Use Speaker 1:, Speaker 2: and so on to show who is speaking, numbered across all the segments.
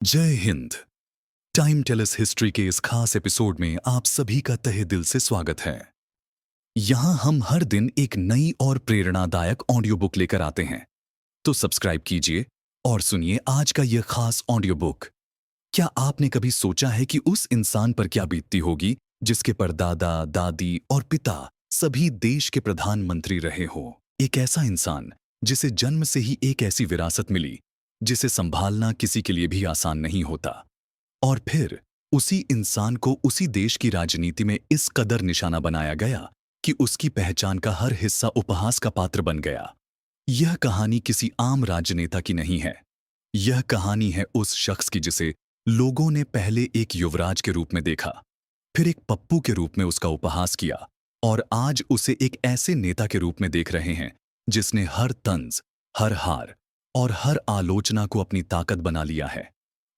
Speaker 1: जय Hind. Time tells history के इस खास एपिसोड में आप सभी का तहे दिल से स्वागत है। यहाँ हम हर दिन एक नई और प्रेरणादायक ऑडियो बुक लेकर आते हैं, तो सब्सक्राइब कीजिए और सुनिए आज का यह खास ऑडियो बुक। क्या आपने कभी सोचा है कि उस इंसान पर क्या बीतती होगी जिसके परदादा, दादी और पिता सभी देश के प्रधानमंत्री रहे हो? एक ऐसा इंसान जिसे जन्म से ही एक ऐसी विरासत मिली जिसे संभालना किसी के लिए भी आसान नहीं होता, और फिर उसी इंसान को उसी देश की राजनीति में इस कदर निशाना बनाया गया कि उसकी पहचान का हर हिस्सा उपहास का पात्र बन गया। यह कहानी किसी आम राजनेता की नहीं है। यह कहानी है उस शख्स की जिसे लोगों ने पहले एक युवराज के रूप में देखा, फिर एक पप्पू के रूप में उसका उपहास किया, और आज उसे एक ऐसे नेता के रूप में देख रहे हैं जिसने हर तंज, हर हार और हर आलोचना को अपनी ताकत बना लिया है।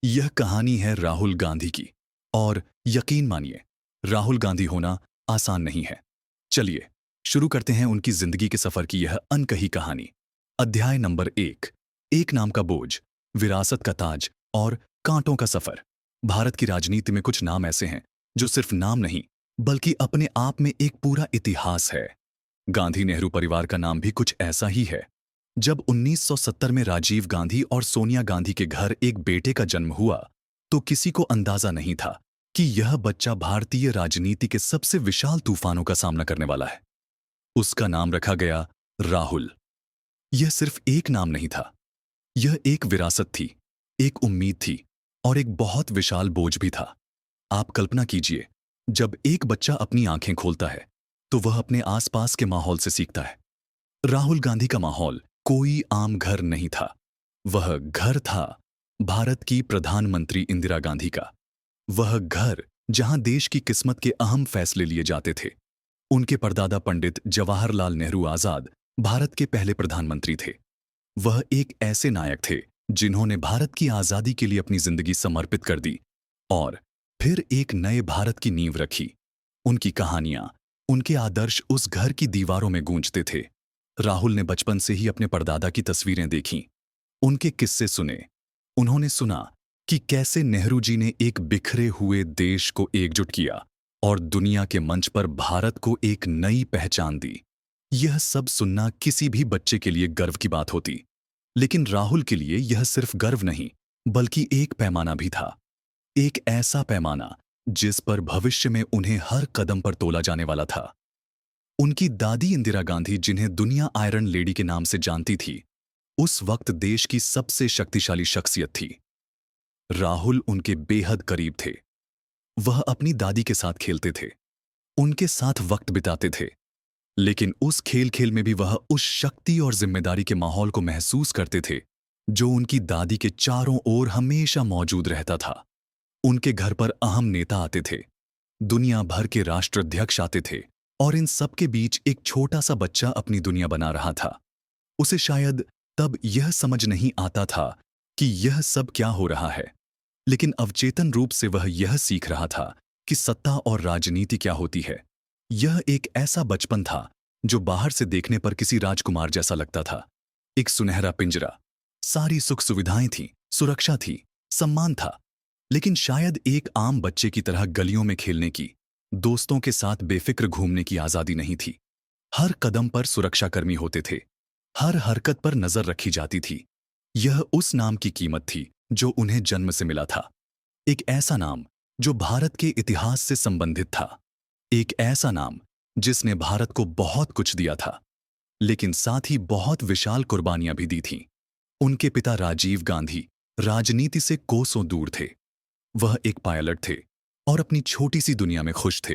Speaker 1: यह कहानी है राहुल गांधी की, और यकीन मानिए, राहुल गांधी होना आसान नहीं है। चलिए शुरू करते हैं उनकी जिंदगी के सफर की यह अनकही कहानी। अध्याय नंबर 1, एक नाम का बोझ, विरासत का ताज और कांटों का सफर। भारत की राजनीति में कुछ नाम ऐसे हैं जो सिर्फ नाम नहीं बल्कि अपने आप में एक पूरा इतिहास है। गांधी नेहरू परिवार का नाम भी कुछ ऐसा ही है। जब 1970 में राजीव गांधी और सोनिया गांधी के घर एक बेटे का जन्म हुआ, तो किसी को अंदाजा नहीं था कि यह बच्चा भारतीय राजनीति के सबसे विशाल तूफानों का सामना करने वाला है। उसका नाम रखा गया राहुल। यह सिर्फ एक नाम नहीं था, यह एक विरासत थी, एक उम्मीद थी और एक बहुत विशाल बोझ भी था। आप कल्पना कीजिए, जब एक बच्चा अपनी आंखें खोलता है तो वह अपने आसपास के माहौल से सीखता है। राहुल गांधी का माहौल कोई आम घर नहीं था। वह घर था भारत की प्रधानमंत्री इंदिरा गांधी का। वह घर जहां देश की किस्मत के अहम फैसले लिए जाते थे। उनके परदादा पंडित जवाहरलाल नेहरू आजाद भारत के पहले प्रधानमंत्री थे। वह एक ऐसे नायक थे जिन्होंने भारत की आजादी के लिए अपनी जिंदगी समर्पित कर दी और फिर एक नए भारत की नींव रखी। उनकी कहानियां, उनके आदर्श उस घर की दीवारों में गूंजते थे। राहुल ने बचपन से ही अपने परदादा की तस्वीरें देखीं, उनके किस्से सुने। उन्होंने सुना कि कैसे नेहरू जी ने एक बिखरे हुए देश को एकजुट किया और दुनिया के मंच पर भारत को एक नई पहचान दी। यह सब सुनना किसी भी बच्चे के लिए गर्व की बात होती, लेकिन राहुल के लिए यह सिर्फ गर्व नहीं बल्कि एक पैमाना भी था। एक ऐसा पैमाना जिस पर भविष्य में उन्हें हर कदम पर तोला जाने वाला था। उनकी दादी इंदिरा गांधी, जिन्हें दुनिया आयरन लेडी के नाम से जानती थी, उस वक्त देश की सबसे शक्तिशाली शख्सियत थी। राहुल उनके बेहद करीब थे। वह अपनी दादी के साथ खेलते थे, उनके साथ वक्त बिताते थे, लेकिन उस खेल खेल में भी वह उस शक्ति और जिम्मेदारी के माहौल को महसूस करते थे जो उनकी दादी के चारों ओर हमेशा मौजूद रहता था। उनके घर पर अहम नेता आते थे, दुनिया भर के राष्ट्राध्यक्ष आते थे, और इन सब के बीच एक छोटा सा बच्चा अपनी दुनिया बना रहा था। उसे शायद तब यह समझ नहीं आता था कि यह सब क्या हो रहा है, लेकिन अवचेतन रूप से वह यह सीख रहा था कि सत्ता और राजनीति क्या होती है। यह एक ऐसा बचपन था जो बाहर से देखने पर किसी राजकुमार जैसा लगता था। एक सुनहरा पिंजरा, सारी सुख सुविधाएं थीं, सुरक्षा थी, सम्मान था, लेकिन शायद एक आम बच्चे की तरह गलियों में खेलने की, दोस्तों के साथ बेफिक्र घूमने की आजादी नहीं थी। हर कदम पर सुरक्षाकर्मी होते थे, हर हरकत पर नजर रखी जाती थी। यह उस नाम की कीमत थी जो उन्हें जन्म से मिला था। एक ऐसा नाम जो भारत के इतिहास से संबंधित था। एक ऐसा नाम जिसने भारत को बहुत कुछ दिया था, लेकिन साथ ही बहुत विशाल कुर्बानियां भी दी थीं। उनके पिता राजीव गांधी राजनीति से कोसों दूर थे। वह एक पायलट थे और अपनी छोटी सी दुनिया में खुश थे।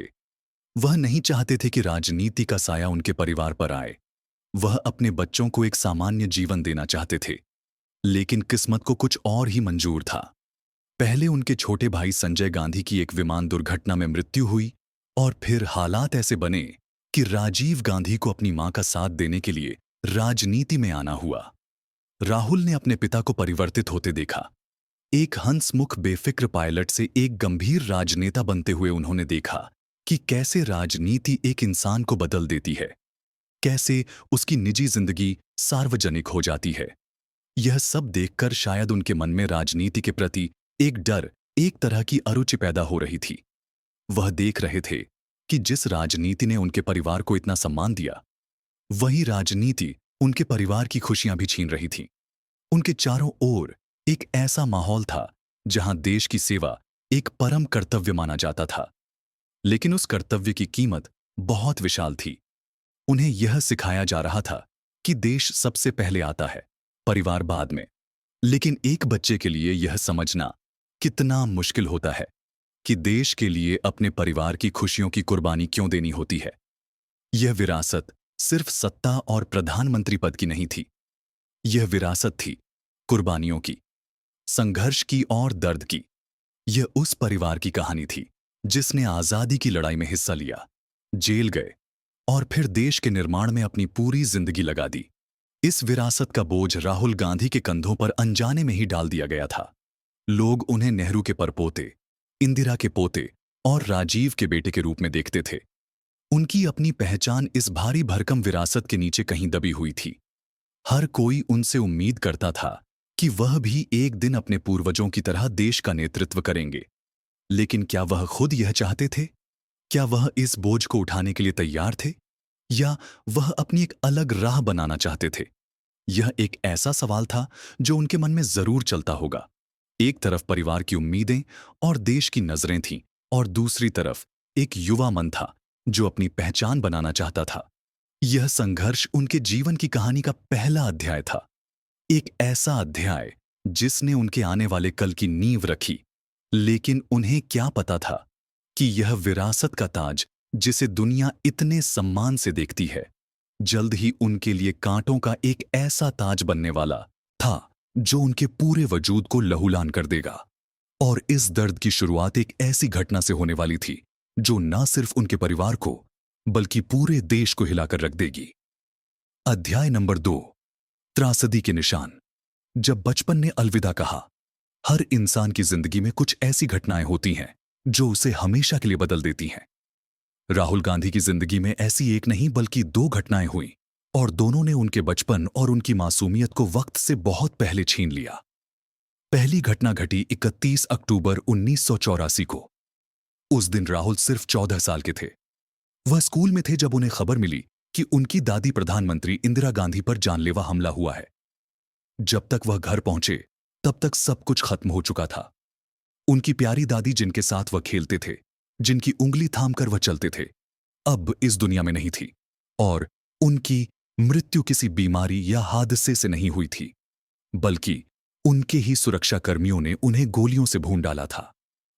Speaker 1: वह नहीं चाहते थे कि राजनीति का साया उनके परिवार पर आए। वह अपने बच्चों को एक सामान्य जीवन देना चाहते थे, लेकिन किस्मत को कुछ और ही मंजूर था। पहले उनके छोटे भाई संजय गांधी की एक विमान दुर्घटना में मृत्यु हुई, और फिर हालात ऐसे बने कि राजीव गांधी को अपनी मां का साथ देने के लिए राजनीति में आना हुआ। राहुल ने अपने पिता को परिवर्तित होते देखा। एक हंसमुख बेफिक्र पायलट से एक गंभीर राजनेता बनते हुए उन्होंने देखा कि कैसे राजनीति एक इंसान को बदल देती है, कैसे उसकी निजी जिंदगी सार्वजनिक हो जाती है। यह सब देखकर शायद उनके मन में राजनीति के प्रति एक डर, एक तरह की अरुचि पैदा हो रही थी। वह देख रहे थे कि जिस राजनीति ने उनके परिवार को इतना सम्मान दिया, वही राजनीति उनके परिवार की खुशियां भी छीन रही थी। उनके चारों ओर एक ऐसा माहौल था जहां देश की सेवा एक परम कर्तव्य माना जाता था। लेकिन उस कर्तव्य की कीमत बहुत विशाल थी। उन्हें यह सिखाया जा रहा था कि देश सबसे पहले आता है, परिवार बाद में। लेकिन एक बच्चे के लिए यह समझना कितना मुश्किल होता है कि देश के लिए अपने परिवार की खुशियों की कुर्बानी क्यों देनी होती है। यह विरासत सिर्फ सत्ता और प्रधानमंत्री पद की नहीं थी। यह विरासत थी कुर्बानियों की, संघर्ष की और दर्द की। यह उस परिवार की कहानी थी जिसने आजादी की लड़ाई में हिस्सा लिया, जेल गए और फिर देश के निर्माण में अपनी पूरी जिंदगी लगा दी। इस विरासत का बोझ राहुल गांधी के कंधों पर अनजाने में ही डाल दिया गया था। लोग उन्हें नेहरू के परपोते, इंदिरा के पोते और राजीव के बेटे के रूप में देखते थे। उनकी अपनी पहचान इस भारी भरकम विरासत के नीचे कहीं दबी हुई थी। हर कोई उनसे उम्मीद करता था कि वह भी एक दिन अपने पूर्वजों की तरह देश का नेतृत्व करेंगे। लेकिन क्या वह खुद यह चाहते थे? क्या वह इस बोझ को उठाने के लिए तैयार थे? या वह अपनी एक अलग राह बनाना चाहते थे? यह एक ऐसा सवाल था जो उनके मन में जरूर चलता होगा। एक तरफ परिवार की उम्मीदें और देश की नजरें थीं, और दूसरी तरफ एक युवा मन था जो अपनी पहचान बनाना चाहता था। यह संघर्ष उनके जीवन की कहानी का पहला अध्याय था। एक ऐसा अध्याय जिसने उनके आने वाले कल की नींव रखी। लेकिन उन्हें क्या पता था कि यह विरासत का ताज, जिसे दुनिया इतने सम्मान से देखती है, जल्द ही उनके लिए कांटों का एक ऐसा ताज बनने वाला था जो उनके पूरे वजूद को लहूलान कर देगा। और इस दर्द की शुरुआत एक ऐसी घटना से होने वाली थी जो न सिर्फ उनके परिवार को बल्कि पूरे देश को हिलाकर रख देगी। अध्याय नंबर 2, त्रासदी के निशान। जब बचपन ने अलविदा कहा, हर इंसान की जिंदगी में कुछ ऐसी घटनाएं होती हैं जो उसे हमेशा के लिए बदल देती हैं। राहुल गांधी की जिंदगी में ऐसी एक नहीं बल्कि 2 घटनाएं हुईं, और दोनों ने उनके बचपन और उनकी मासूमियत को वक्त से बहुत पहले छीन लिया। पहली घटना घटी 31 अक्टूबर 1984 को। उस दिन राहुल सिर्फ 14 साल के थे। वह स्कूल में थे जब उन्हें खबर मिली कि उनकी दादी प्रधानमंत्री इंदिरा गांधी पर जानलेवा हमला हुआ है। जब तक वह घर पहुंचे तब तक सब कुछ खत्म हो चुका था। उनकी प्यारी दादी जिनके साथ वह खेलते थे, जिनकी उंगली थामकर वह चलते थे, अब इस दुनिया में नहीं थी। और उनकी मृत्यु किसी बीमारी या हादसे से नहीं हुई थी, बल्कि उनके ही सुरक्षाकर्मियों ने उन्हें गोलियों से भून डाला था।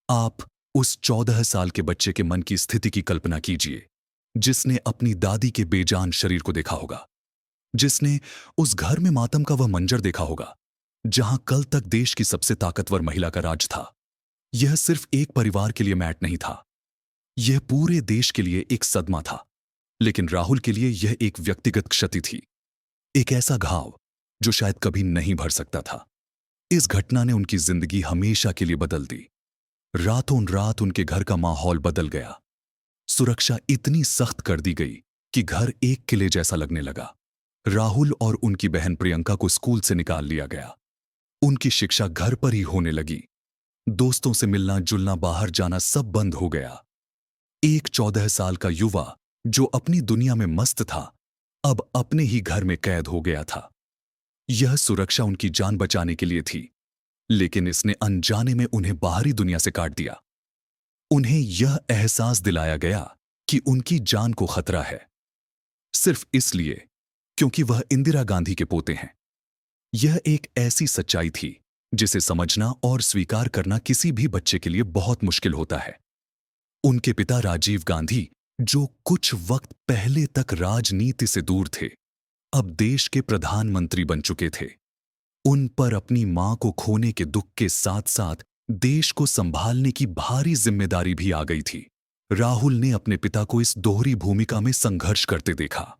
Speaker 1: आप उस 14 साल के बच्चे के मन की स्थिति की कल्पना कीजिए, जिसने अपनी दादी के बेजान शरीर को देखा होगा, जिसने उस घर में मातम का वह मंजर देखा होगा जहां कल तक देश की सबसे ताकतवर महिला का राज था। यह सिर्फ एक परिवार के लिए मैट नहीं था, यह पूरे देश के लिए एक सदमा था। लेकिन राहुल के लिए यह एक व्यक्तिगत क्षति थी, एक ऐसा घाव जो शायद कभी नहीं भर सकता था। इस घटना ने उनकी जिंदगी हमेशा के लिए बदल दी। रातों रात उनके घर का माहौल बदल गया। सुरक्षा इतनी सख्त कर दी गई कि घर एक किले जैसा लगने लगा। राहुल और उनकी बहन प्रियंका को स्कूल से निकाल लिया गया। उनकी शिक्षा घर पर ही होने लगी। दोस्तों से मिलना जुलना, बाहर जाना सब बंद हो गया। एक 14 साल का युवा जो अपनी दुनिया में मस्त था, अब अपने ही घर में कैद हो गया था। यह सुरक्षा उनकी जान बचाने के लिए थी, लेकिन इसने अनजाने में उन्हें बाहरी दुनिया से काट दिया। उन्हें यह एहसास दिलाया गया कि उनकी जान को खतरा है, सिर्फ इसलिए क्योंकि वह इंदिरा गांधी के पोते हैं। यह एक ऐसी सच्चाई थी जिसे समझना और स्वीकार करना किसी भी बच्चे के लिए बहुत मुश्किल होता है। उनके पिता राजीव गांधी, जो कुछ वक्त पहले तक राजनीति से दूर थे, अब देश के प्रधानमंत्री बन चुके थे। उन पर अपनी मां को खोने के दुख के साथ साथ देश को संभालने की भारी जिम्मेदारी भी आ गई थी। राहुल ने अपने पिता को इस दोहरी भूमिका में संघर्ष करते देखा।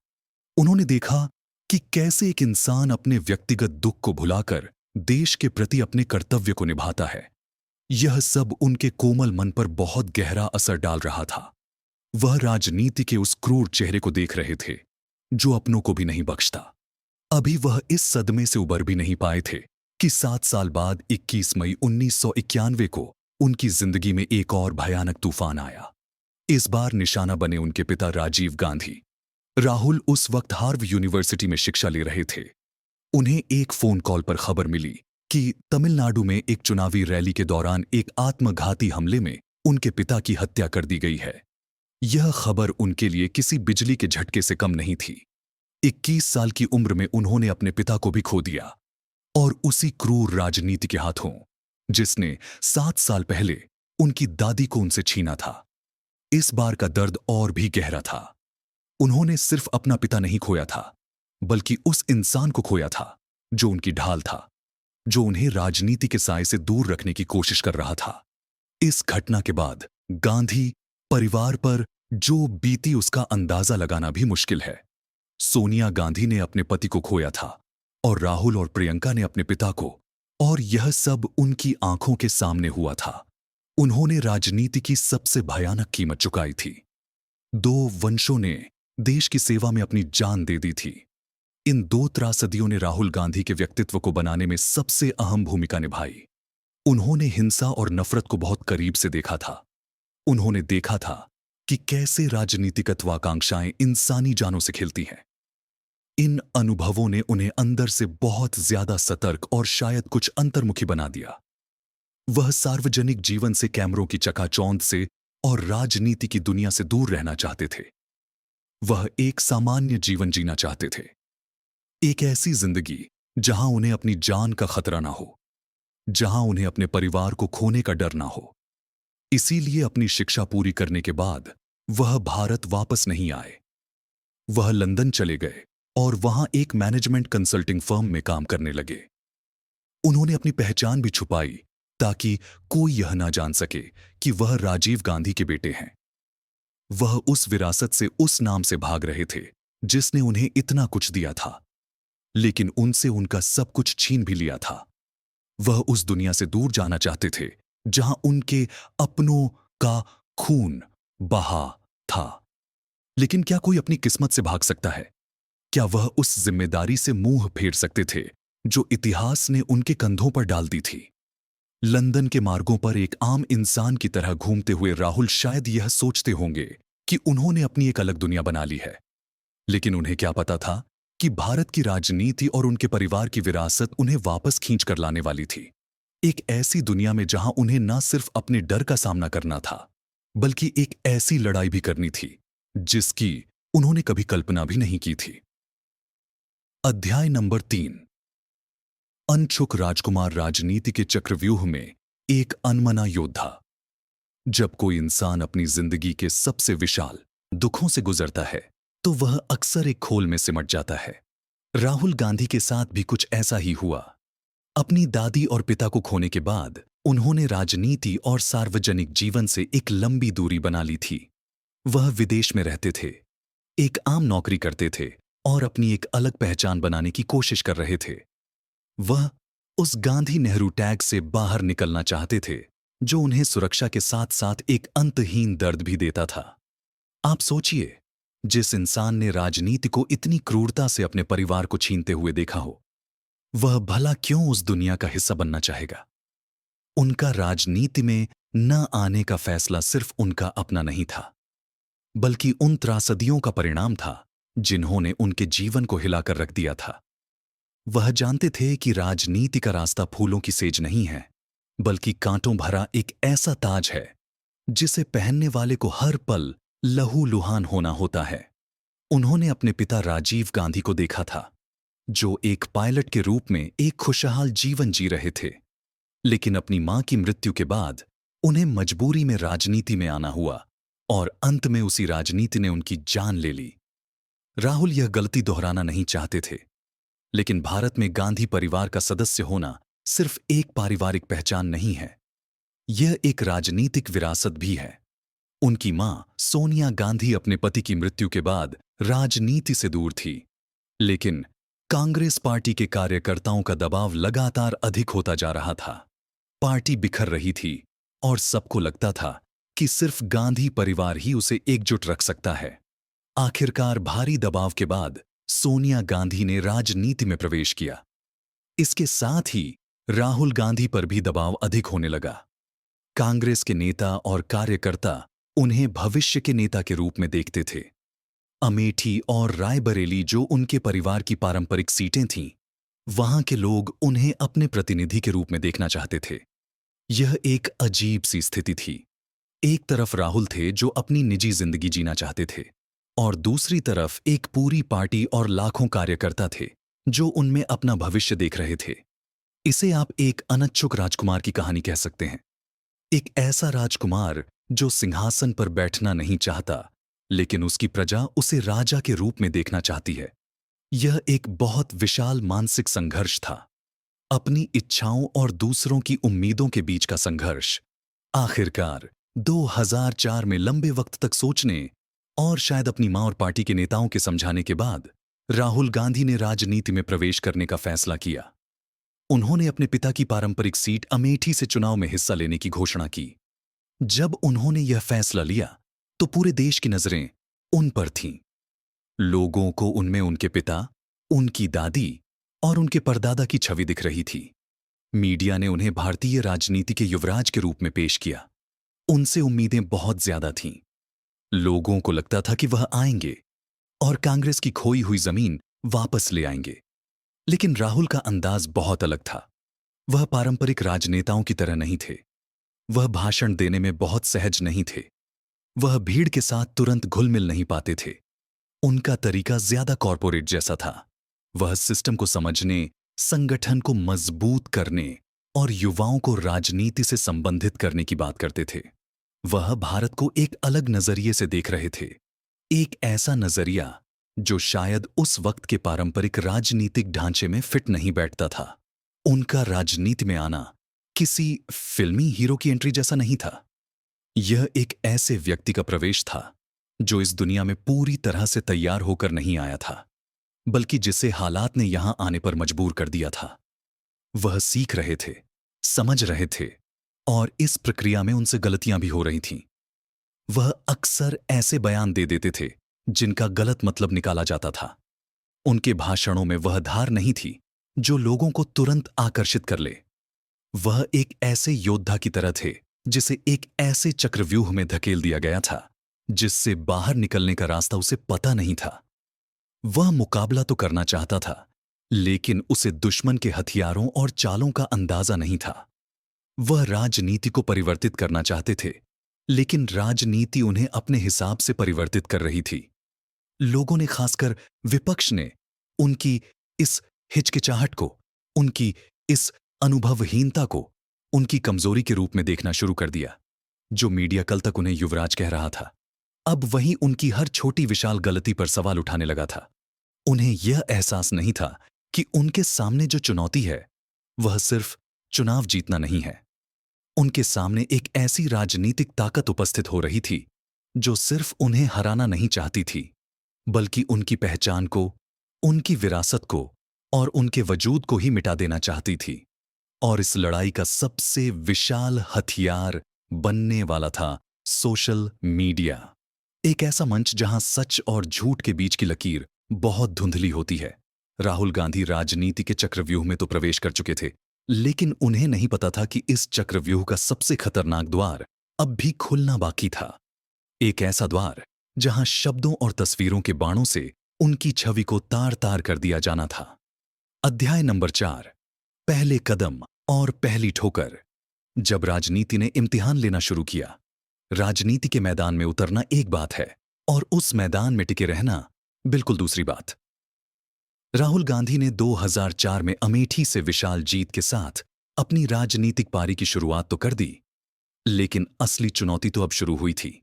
Speaker 1: उन्होंने देखा कि कैसे एक इंसान अपने व्यक्तिगत दुख को भुलाकर देश के प्रति अपने कर्तव्य को निभाता है। यह सब उनके कोमल मन पर बहुत गहरा असर डाल रहा था। वह राजनीति के उस क्रूर चेहरे को देख रहे थे जो अपनों को भी नहीं बख्शता। अभी वह इस सदमे से उबर भी नहीं पाए थे कि 7 साल बाद 21 मई 1991 को उनकी जिंदगी में एक और भयानक तूफान आया। इस बार निशाना बने उनके पिता राजीव गांधी। राहुल उस वक्त हार्वर्ड यूनिवर्सिटी में शिक्षा ले रहे थे। उन्हें एक फोन कॉल पर खबर मिली कि तमिलनाडु में एक चुनावी रैली के दौरान एक आत्मघाती हमले में उनके पिता की हत्या कर दी गई है। यह खबर उनके लिए किसी बिजली के झटके से कम नहीं थी। 21 साल की उम्र में उन्होंने अपने पिता को भी खो दिया, और उसी क्रूर राजनीति के हाथों, जिसने 7 साल पहले उनकी दादी को उनसे छीना था। इस बार का दर्द और भी गहरा था। उन्होंने सिर्फ अपना पिता नहीं खोया था, बल्कि उस इंसान को खोया था जो उनकी ढाल था, जो उन्हें राजनीति के साए से दूर रखने की कोशिश कर रहा था। इस घटना के बाद गांधी परिवार पर जो बीती उसका अंदाजा लगाना भी मुश्किल है। सोनिया गांधी ने अपने पति को खोया था, और राहुल और प्रियंका ने अपने पिता को, और यह सब उनकी आंखों के सामने हुआ था। उन्होंने राजनीति की सबसे भयानक कीमत चुकाई थी। 2 वंशों ने देश की सेवा में अपनी जान दे दी थी। इन 2 त्रासदियों ने राहुल गांधी के व्यक्तित्व को बनाने में सबसे अहम भूमिका निभाई। उन्होंने हिंसा और नफरत को बहुत करीब से देखा था। उन्होंने देखा था कि कैसे राजनीतिकत्वाकांक्षाएं इंसानी जानों से खेलती हैं। इन अनुभवों ने उन्हें अंदर से बहुत ज्यादा सतर्क और शायद कुछ अंतर्मुखी बना दिया। वह सार्वजनिक जीवन से, कैमरों की चकाचौंध से और राजनीति की दुनिया से दूर रहना चाहते थे। वह एक सामान्य जीवन जीना चाहते थे, एक ऐसी जिंदगी जहां उन्हें अपनी जान का खतरा ना हो, जहां उन्हें अपने परिवार को खोने का डर ना हो। इसीलिए अपनी शिक्षा पूरी करने के बाद वह भारत वापस नहीं आए। वह लंदन चले गए और वहां एक मैनेजमेंट कंसल्टिंग फर्म में काम करने लगे। उन्होंने अपनी पहचान भी छुपाई ताकि कोई यह ना जान सके कि वह राजीव गांधी के बेटे हैं। वह उस विरासत से, उस नाम से भाग रहे थे जिसने उन्हें इतना कुछ दिया था, लेकिन उनसे उनका सब कुछ छीन भी लिया था। वह उस दुनिया से दूर जाना चाहते थे जहां उनके अपनों का खून बहा था। लेकिन क्या कोई अपनी किस्मत से भाग सकता है? क्या वह उस जिम्मेदारी से मुंह फेर सकते थे जो इतिहास ने उनके कंधों पर डाल दी थी? लंदन के मार्गों पर एक आम इंसान की तरह घूमते हुए राहुल शायद यह सोचते होंगे कि उन्होंने अपनी एक अलग दुनिया बना ली है। लेकिन उन्हें क्या पता था कि भारत की राजनीति और उनके परिवार की विरासत उन्हें वापस खींच कर लाने वाली थी। एक ऐसी दुनिया में जहां उन्हें न सिर्फ अपने डर का सामना करना था, बल्कि एक ऐसी लड़ाई भी करनी थी जिसकी उन्होंने कभी कल्पना भी नहीं की थी। अध्याय नंबर 3। अनछुक राजकुमार राजनीति के चक्रव्यूह में एक अनमना योद्धा। जब कोई इंसान अपनी जिंदगी के सबसे विशाल दुखों से गुजरता है तो वह अक्सर एक खोल में सिमट जाता है। राहुल गांधी के साथ भी कुछ ऐसा ही हुआ। अपनी दादी और पिता को खोने के बाद उन्होंने राजनीति और सार्वजनिक जीवन से एक लंबी दूरी बना ली थी। वह विदेश में रहते थे, एक आम नौकरी करते थे और अपनी एक अलग पहचान बनाने की कोशिश कर रहे थे। वह उस गांधी नेहरू टैग से बाहर निकलना चाहते थे जो उन्हें सुरक्षा के साथ साथ एक अंतहीन दर्द भी देता था। आप सोचिए, जिस इंसान ने राजनीति को इतनी क्रूरता से अपने परिवार को छीनते हुए देखा हो, वह भला क्यों उस दुनिया का हिस्सा बनना चाहेगा? उनका राजनीति में न आने का फैसला सिर्फ उनका अपना नहीं था, बल्कि उन त्रासदियों का परिणाम था जिन्होंने उनके जीवन को हिलाकर रख दिया था। वह जानते थे कि राजनीति का रास्ता फूलों की सेज नहीं है, बल्कि कांटों भरा एक ऐसा ताज है जिसे पहनने वाले को हर पल लहूलुहान होना होता है। उन्होंने अपने पिता राजीव गांधी को देखा था, जो एक पायलट के रूप में एक खुशहाल जीवन जी रहे थे। लेकिन अपनी मां की मृत्यु के बाद उन्हें मजबूरी में राजनीति में आना हुआ, और अंत में उसी राजनीति ने उनकी जान ले ली। राहुल यह गलती दोहराना नहीं चाहते थे, लेकिन भारत में गांधी परिवार का सदस्य होना सिर्फ एक पारिवारिक पहचान नहीं है, यह एक राजनीतिक विरासत भी है। उनकी मां सोनिया गांधी अपने पति की मृत्यु के बाद राजनीति से दूर थी, लेकिन कांग्रेस पार्टी के कार्यकर्ताओं का दबाव लगातार अधिक होता जा रहा था। पार्टी बिखर रही थी और सबको लगता था कि सिर्फ गांधी परिवार ही उसे एकजुट रख सकता है। आखिरकार भारी दबाव के बाद सोनिया गांधी ने राजनीति में प्रवेश किया। इसके साथ ही राहुल गांधी पर भी दबाव अधिक होने लगा। कांग्रेस के नेता और कार्यकर्ता उन्हें भविष्य के नेता के रूप में देखते थे। अमेठी और रायबरेली, जो उनके परिवार की पारंपरिक सीटें थीं, वहां के लोग उन्हें अपने प्रतिनिधि के रूप में देखना चाहते थे। यह एक अजीब सी स्थिति थी। एक तरफ राहुल थे जो अपनी निजी जिंदगी जीना चाहते थे, और दूसरी तरफ एक पूरी पार्टी और लाखों कार्यकर्ता थे जो उनमें अपना भविष्य देख रहे थे। इसे आप एक अनच्छुक राजकुमार की कहानी कह सकते हैं। एक ऐसा राजकुमार जो सिंहासन पर बैठना नहीं चाहता, लेकिन उसकी प्रजा उसे राजा के रूप में देखना चाहती है। यह एक बहुत विशाल मानसिक संघर्ष था, अपनी इच्छाओं और दूसरों की उम्मीदों के बीच का संघर्ष। आखिरकार 2004 में लंबे वक्त तक सोचने और शायद अपनी मां और पार्टी के नेताओं के समझाने के बाद राहुल गांधी ने राजनीति में प्रवेश करने का फैसला किया। उन्होंने अपने पिता की पारंपरिक सीट अमेठी से चुनाव में हिस्सा लेने की घोषणा की। जब उन्होंने यह फैसला लिया तो पूरे देश की नजरें उन पर थीं। लोगों को उनमें उनके पिता, उनकी दादी और उनके परदादा की छवि दिख रही थी। मीडिया ने उन्हें भारतीय राजनीति के युवराज के रूप में पेश किया। उनसे उम्मीदें बहुत ज्यादा थीं। लोगों को लगता था कि वह आएंगे और कांग्रेस की खोई हुई जमीन वापस ले आएंगे। लेकिन राहुल का अंदाज बहुत अलग था। वह पारंपरिक राजनेताओं की तरह नहीं थे। वह भाषण देने में बहुत सहज नहीं थे। वह भीड़ के साथ तुरंत घुल मिल नहीं पाते थे। उनका तरीका ज्यादा कॉरपोरेट जैसा था। वह सिस्टम को समझने, संगठन को मजबूत करने और युवाओं को राजनीति से संबंधित करने की बात करते थे। वह भारत को एक अलग नजरिए से देख रहे थे, एक ऐसा नजरिया जो शायद उस वक्त के पारंपरिक राजनीतिक ढांचे में फिट नहीं बैठता था। उनका राजनीति में आना किसी फिल्मी हीरो की एंट्री जैसा नहीं था। यह एक ऐसे व्यक्ति का प्रवेश था जो इस दुनिया में पूरी तरह से तैयार होकर नहीं आया था, बल्कि जिसे हालात ने यहां आने पर मजबूर कर दिया था। वह सीख रहे थे, समझ रहे थे, और इस प्रक्रिया में उनसे गलतियां भी हो रही थीं। वह अक्सर ऐसे बयान दे देते थे जिनका गलत मतलब निकाला जाता था। उनके भाषणों में वह धार नहीं थी जो लोगों को तुरंत आकर्षित कर ले। वह एक ऐसे योद्धा की तरह थे जिसे एक ऐसे चक्रव्यूह में धकेल दिया गया था जिससे बाहर निकलने का रास्ता उसे पता नहीं था। वह मुकाबला तो करना चाहता था, लेकिन उसे दुश्मन के हथियारों और चालों का अंदाजा नहीं था। वह राजनीति को परिवर्तित करना चाहते थे, लेकिन राजनीति उन्हें अपने हिसाब से परिवर्तित कर रही थी। लोगों ने, खासकर विपक्ष ने, उनकी इस हिचकिचाहट को, उनकी इस अनुभवहीनता को उनकी कमजोरी के रूप में देखना शुरू कर दिया। जो मीडिया कल तक उन्हें युवराज कह रहा था, अब वही उनकी हर छोटी विशाल गलती पर सवाल उठाने लगा था। उन्हें यह एहसास नहीं था कि उनके सामने जो चुनौती है वह सिर्फ चुनाव जीतना नहीं है। उनके सामने एक ऐसी राजनीतिक ताकत उपस्थित हो रही थी जो सिर्फ उन्हें हराना नहीं चाहती थी, बल्कि उनकी पहचान को, उनकी विरासत को और उनके वजूद को ही मिटा देना चाहती थी। और इस लड़ाई का सबसे विशाल हथियार बनने वाला था सोशल मीडिया। एक ऐसा मंच जहां सच और झूठ के बीच की लकीर बहुत धुंधली होती है। राहुल गांधी राजनीति के चक्रव्यूह में तो प्रवेश कर चुके थे, लेकिन उन्हें नहीं पता था कि इस चक्रव्यूह का सबसे खतरनाक द्वार अब भी खुलना बाकी था। एक ऐसा द्वार जहां शब्दों और तस्वीरों के बाणों से उनकी छवि को तार तार कर दिया जाना था। अध्याय नंबर 4, पहले कदम और पहली ठोकर। जब राजनीति ने इम्तिहान लेना शुरू किया, राजनीति के मैदान में उतरना एक बात है और उस मैदान में टिके रहना बिल्कुल दूसरी बात। राहुल गांधी ने 2004 में अमेठी से विशाल जीत के साथ अपनी राजनीतिक पारी की शुरुआत तो कर दी, लेकिन असली चुनौती तो अब शुरू हुई थी।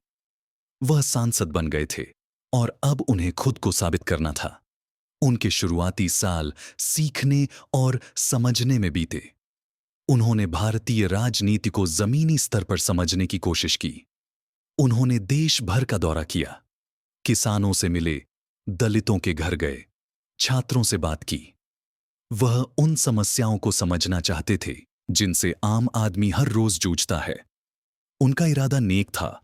Speaker 1: वह सांसद बन गए थे और अब उन्हें खुद को साबित करना था। उनके शुरुआती साल सीखने और समझने में बीते। उन्होंने भारतीय राजनीति को जमीनी स्तर पर समझने की कोशिश की। उन्होंने देश भर का दौरा किया, किसानों से मिले, दलितों के घर गए, छात्रों से बात की। वह उन समस्याओं को समझना चाहते थे जिनसे आम आदमी हर रोज जूझता है। उनका इरादा नेक था,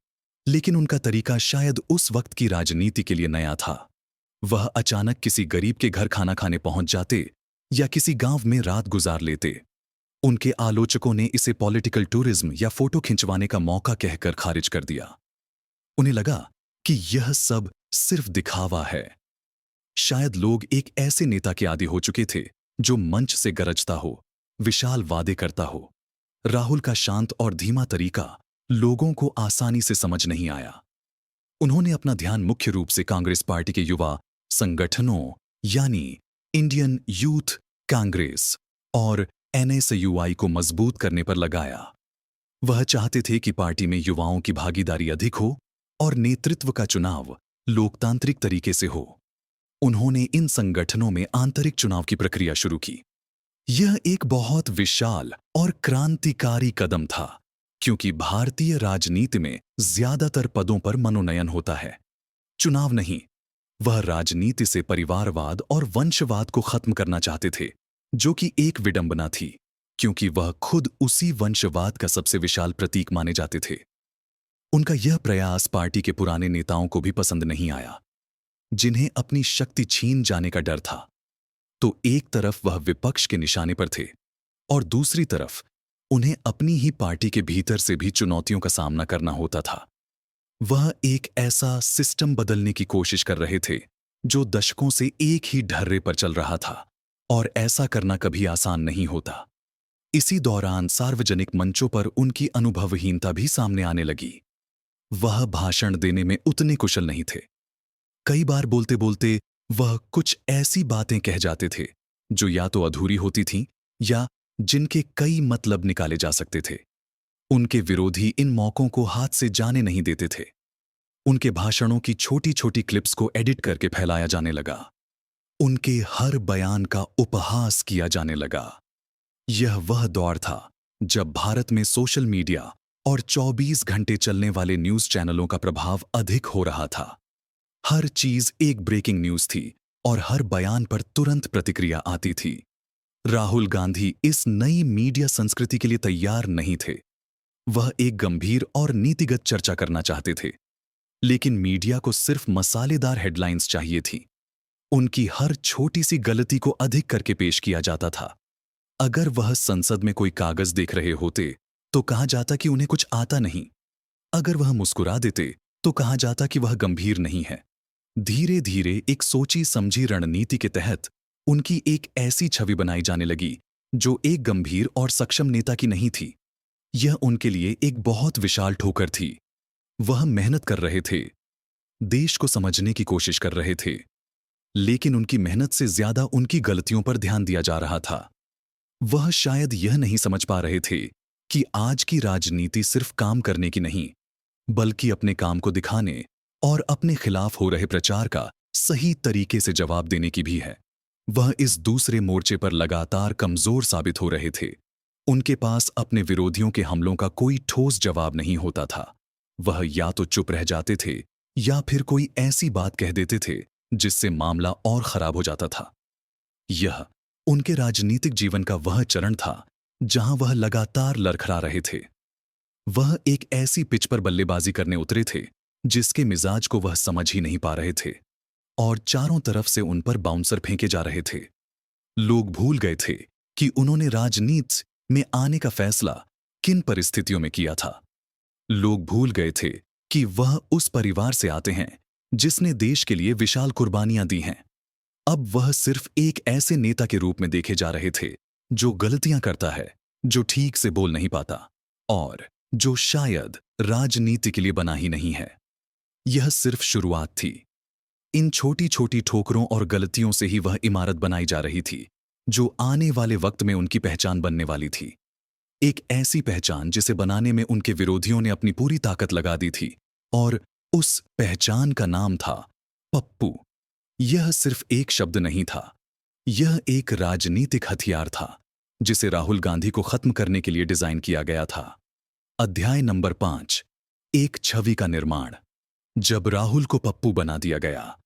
Speaker 1: लेकिन उनका तरीका शायद उस वक्त की राजनीति के लिए नया था। वह अचानक किसी गरीब के घर खाना खाने पहुंच जाते या किसी गांव में रात गुजार लेते। उनके आलोचकों ने इसे पॉलिटिकल टूरिज्म या फोटो खिंचवाने का मौका कहकर खारिज कर दिया। उन्हें लगा कि यह सब सिर्फ दिखावा है। शायद लोग एक ऐसे नेता के आदी हो चुके थे जो मंच से गरजता हो, विशाल वादे करता हो। राहुल का शांत और धीमा तरीका लोगों को आसानी से समझ नहीं आया। उन्होंने अपना ध्यान मुख्य रूप से कांग्रेस पार्टी के युवा संगठनों यानी इंडियन यूथ कांग्रेस और एनएसयूआई को मजबूत करने पर लगाया। वह चाहते थे कि पार्टी में युवाओं की भागीदारी अधिक हो और नेतृत्व का चुनाव लोकतांत्रिक तरीके से हो। उन्होंने इन संगठनों में आंतरिक चुनाव की प्रक्रिया शुरू की। यह एक बहुत विशाल और क्रांतिकारी कदम था, क्योंकि भारतीय राजनीति में ज्यादातर पदों पर मनोनयन होता है, चुनाव नहीं। वह राजनीति से परिवारवाद और वंशवाद को खत्म करना चाहते थे, जो कि एक विडंबना थी, क्योंकि वह खुद उसी वंशवाद का सबसे विशाल प्रतीक माने जाते थे। उनका यह प्रयास पार्टी के पुराने नेताओं को भी पसंद नहीं आया, जिन्हें अपनी शक्ति छीन जाने का डर था। तो एक तरफ वह विपक्ष के निशाने पर थे और दूसरी तरफ उन्हें अपनी ही पार्टी के भीतर से भी चुनौतियों का सामना करना होता था। वह एक ऐसा सिस्टम बदलने की कोशिश कर रहे थे जो दशकों से एक ही ढर्रे पर चल रहा था, और ऐसा करना कभी आसान नहीं होता। इसी दौरान सार्वजनिक मंचों पर उनकी अनुभवहीनता भी सामने आने लगी। वह भाषण देने में उतने कुशल नहीं थे। कई बार बोलते बोलते वह कुछ ऐसी बातें कह जाते थे जो या तो अधूरी होती थीं या जिनके कई मतलब निकाले जा सकते थे। उनके विरोधी इन मौकों को हाथ से जाने नहीं देते थे। उनके भाषणों की छोटी छोटी क्लिप्स को एडिट करके फैलाया जाने लगा। उनके हर बयान का उपहास किया जाने लगा। यह वह दौर था जब भारत में सोशल मीडिया और 24 घंटे चलने वाले न्यूज चैनलों का प्रभाव अधिक हो रहा था। हर चीज एक ब्रेकिंग न्यूज थी और हर बयान पर तुरंत प्रतिक्रिया आती थी। राहुल गांधी इस नई मीडिया संस्कृति के लिए तैयार नहीं थे। वह एक गंभीर और नीतिगत चर्चा करना चाहते थे, लेकिन मीडिया को सिर्फ मसालेदार हेडलाइंस चाहिए थी। उनकी हर छोटी सी गलती को अधिक करके पेश किया जाता था। अगर वह संसद में कोई कागज देख रहे होते तो कहा जाता कि उन्हें कुछ आता नहीं। अगर वह मुस्कुरा देते तो कहा जाता कि वह गंभीर नहीं है। धीरे धीरे एक सोची समझी रणनीति के तहत उनकी एक ऐसी छवि बनाई जाने लगी जो एक गंभीर और सक्षम नेता की नहीं थी। यह उनके लिए एक बहुत विशाल ठोकर थी। वह मेहनत कर रहे थे, देश को समझने की कोशिश कर रहे थे, लेकिन उनकी मेहनत से ज्यादा उनकी गलतियों पर ध्यान दिया जा रहा था। वह शायद यह नहीं समझ पा रहे थे कि आज की राजनीति सिर्फ काम करने की नहीं, बल्कि अपने काम को दिखाने और अपने खिलाफ हो रहे प्रचार का सही तरीके से जवाब देने की भी है। वह इस दूसरे मोर्चे पर लगातार कमजोर साबित हो रहे थे। उनके पास अपने विरोधियों के हमलों का कोई ठोस जवाब नहीं होता था। वह या तो चुप रह जाते थे या फिर कोई ऐसी बात कह देते थे जिससे मामला और खराब हो जाता था। यह उनके राजनीतिक जीवन का वह चरण था जहां वह लगातार लड़खड़ा रहे थे। वह एक ऐसी पिच पर बल्लेबाजी करने उतरे थे जिसके मिजाज को वह समझ ही नहीं पा रहे थे, और चारों तरफ से उन पर बाउंसर फेंके जा रहे थे। लोग भूल गए थे कि उन्होंने राजनीति में आने का फैसला किन परिस्थितियों में किया था। लोग भूल गए थे कि वह उस परिवार से आते हैं जिसने देश के लिए विशाल कुर्बानियां दी हैं। अब वह सिर्फ एक ऐसे नेता के रूप में देखे जा रहे थे जो गलतियां करता है, जो ठीक से बोल नहीं पाता और जो शायद राजनीति के लिए बना ही नहीं है। यह सिर्फ शुरुआत थी। इन छोटी छोटी ठोकरों और गलतियों से ही वह इमारत बनाई जा रही थी जो आने वाले वक्त में उनकी पहचान बनने वाली थी। एक ऐसी पहचान जिसे बनाने में उनके विरोधियों ने अपनी पूरी ताकत लगा दी थी, और उस पहचान का नाम था पप्पू। यह सिर्फ एक शब्द नहीं था, यह एक राजनीतिक हथियार था जिसे राहुल गांधी को खत्म करने के लिए डिजाइन किया गया था। अध्याय नंबर 5, एक छवि का निर्माण। जब राहुल को पप्पू बना दिया गया।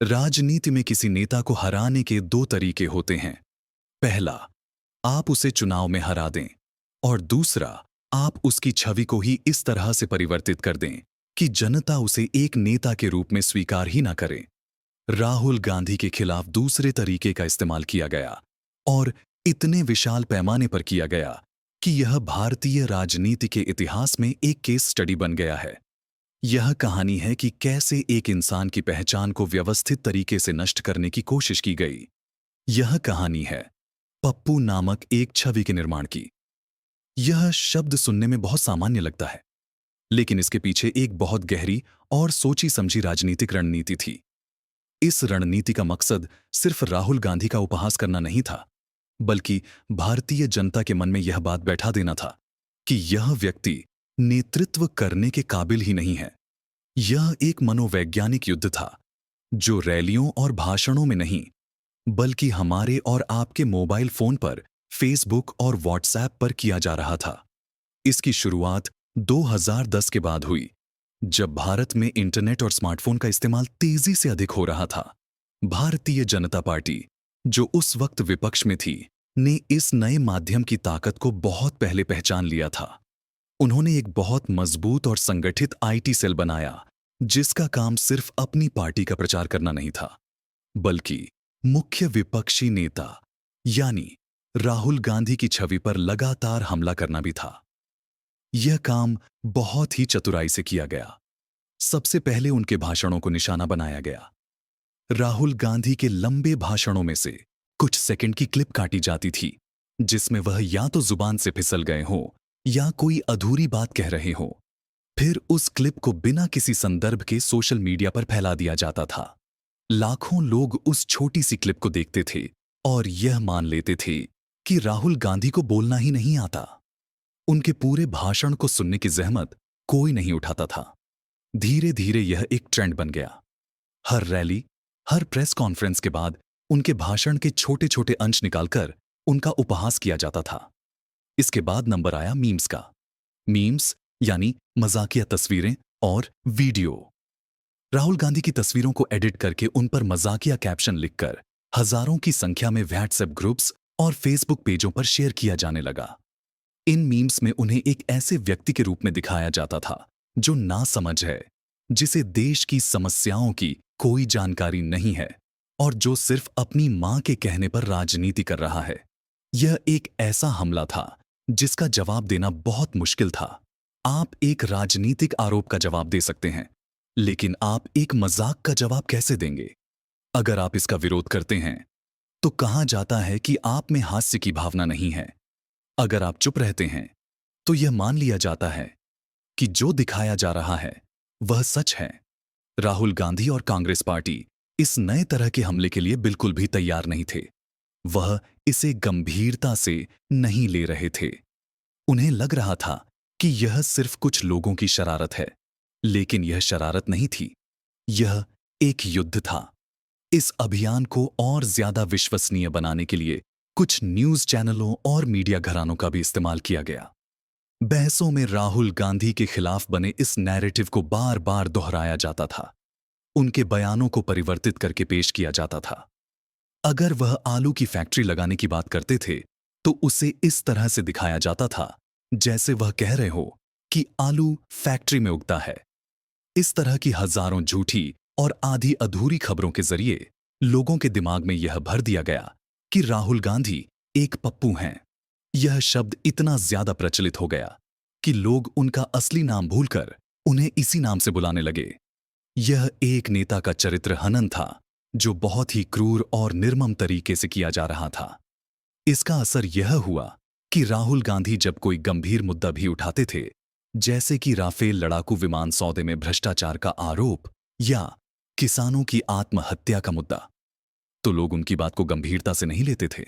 Speaker 1: राजनीति में किसी नेता को हराने के 2 तरीके होते हैं। पहला, आप उसे चुनाव में हरा दें, और दूसरा, आप उसकी छवि को ही इस तरह से परिवर्तित कर दें कि जनता उसे एक नेता के रूप में स्वीकार ही ना करे। राहुल गांधी के खिलाफ दूसरे तरीके का इस्तेमाल किया गया, और इतने विशाल पैमाने पर किया गया कि यह भारतीय राजनीति के इतिहास में एक केस स्टडी बन गया है। यह कहानी है कि कैसे एक इंसान की पहचान को व्यवस्थित तरीके से नष्ट करने की कोशिश की गई। यह कहानी है पप्पू नामक एक छवि के निर्माण की। यह शब्द सुनने में बहुत सामान्य लगता है, लेकिन इसके पीछे एक बहुत गहरी और सोची समझी राजनीतिक रणनीति थी। इस रणनीति का मकसद सिर्फ राहुल गांधी का उपहास करना नहीं था, बल्कि भारतीय जनता के मन में यह बात बैठा देना था कि यह व्यक्ति नेतृत्व करने के काबिल ही नहीं है। यह एक मनोवैज्ञानिक युद्ध था, जो रैलियों और भाषणों में नहीं, बल्कि हमारे और आपके मोबाइल फोन पर, फेसबुक और व्हाट्सएप पर किया जा रहा था। इसकी शुरुआत 2010 के बाद हुई, जब भारत में इंटरनेट और स्मार्टफोन का इस्तेमाल तेजी से अधिक हो रहा था। भारतीय जनता पार्टी, जो उस वक्त विपक्ष में थी, ने इस नए माध्यम की ताकत को बहुत पहले पहचान लिया था। उन्होंने एक बहुत मजबूत और संगठित आईटी सेल बनाया, जिसका काम सिर्फ अपनी पार्टी का प्रचार करना नहीं था, बल्कि मुख्य विपक्षी नेता यानी राहुल गांधी की छवि पर लगातार हमला करना भी था। यह काम बहुत ही चतुराई से किया गया। सबसे पहले उनके भाषणों को निशाना बनाया गया। राहुल गांधी के लंबे भाषणों में से कुछ सेकंड की क्लिप काटी जाती थी, जिसमें वह या तो जुबान से फिसल गए हों या कोई अधूरी बात कह रहे हों। फिर उस क्लिप को बिना किसी संदर्भ के सोशल मीडिया पर फैला दिया जाता था। लाखों लोग उस छोटी सी क्लिप को देखते थे और यह मान लेते थे कि राहुल गांधी को बोलना ही नहीं आता। उनके पूरे भाषण को सुनने की जहमत कोई नहीं उठाता था। धीरे धीरे यह एक ट्रेंड बन गया। हर रैली, हर प्रेस कॉन्फ्रेंस के बाद उनके भाषण के छोटे छोटे अंश निकालकर उनका उपहास किया जाता था। इसके बाद नंबर आया मीम्स का। मीम्स यानी मजाकिया तस्वीरें और वीडियो। राहुल गांधी की तस्वीरों को एडिट करके उन पर मजाकिया कैप्शन लिखकर हजारों की संख्या में व्हाट्सएप ग्रुप्स और फेसबुक पेजों पर शेयर किया जाने लगा। इन मीम्स में उन्हें एक ऐसे व्यक्ति के रूप में दिखाया जाता था जो नासमझ है, जिसे देश की समस्याओं की कोई जानकारी नहीं है और जो सिर्फ अपनी मां के कहने पर राजनीति कर रहा है। यह एक ऐसा हमला था जिसका जवाब देना बहुत मुश्किल था। आप एक राजनीतिक आरोप का जवाब दे सकते हैं, लेकिन आप एक मजाक का जवाब कैसे देंगे? अगर आप इसका विरोध करते हैं, तो कहा जाता है कि आप में हास्य की भावना नहीं है। अगर आप चुप रहते हैं, तो यह मान लिया जाता है कि जो दिखाया जा रहा है वह सच है। राहुल गांधी और कांग्रेस पार्टी इस नए तरह के हमले के लिए बिल्कुल भी तैयार नहीं थे। वह इसे गंभीरता से नहीं ले रहे थे। उन्हें लग रहा था कि यह सिर्फ कुछ लोगों की शरारत है, लेकिन यह शरारत नहीं थी। यह एक युद्ध था। इस अभियान को और ज्यादा विश्वसनीय बनाने के लिए कुछ न्यूज चैनलों और मीडिया घरानों का भी इस्तेमाल किया गया। बहसों में राहुल गांधी के खिलाफ बने इस नैरेटिव को बार बार दोहराया जाता था। उनके बयानों को परिवर्तित करके पेश किया जाता था। अगर वह आलू की फैक्ट्री लगाने की बात करते थे, तो उसे इस तरह से दिखाया जाता था जैसे वह कह रहे हो कि आलू फैक्ट्री में उगता है। इस तरह की हजारों झूठी और आधी अधूरी खबरों के जरिए लोगों के दिमाग में यह भर दिया गया कि राहुल गांधी एक पप्पू हैं। यह शब्द इतना ज्यादा प्रचलित हो गया कि लोग उनका असली नाम भूलकर उन्हें इसी नाम से बुलाने लगे। यह एक नेता का चरित्र हनन था, जो बहुत ही क्रूर और निर्मम तरीके से किया जा रहा था। इसका असर यह हुआ कि राहुल गांधी जब कोई गंभीर मुद्दा भी उठाते थे, जैसे कि राफेल लड़ाकू विमान सौदे में भ्रष्टाचार का आरोप या किसानों की आत्महत्या का मुद्दा, तो लोग उनकी बात को गंभीरता से नहीं लेते थे।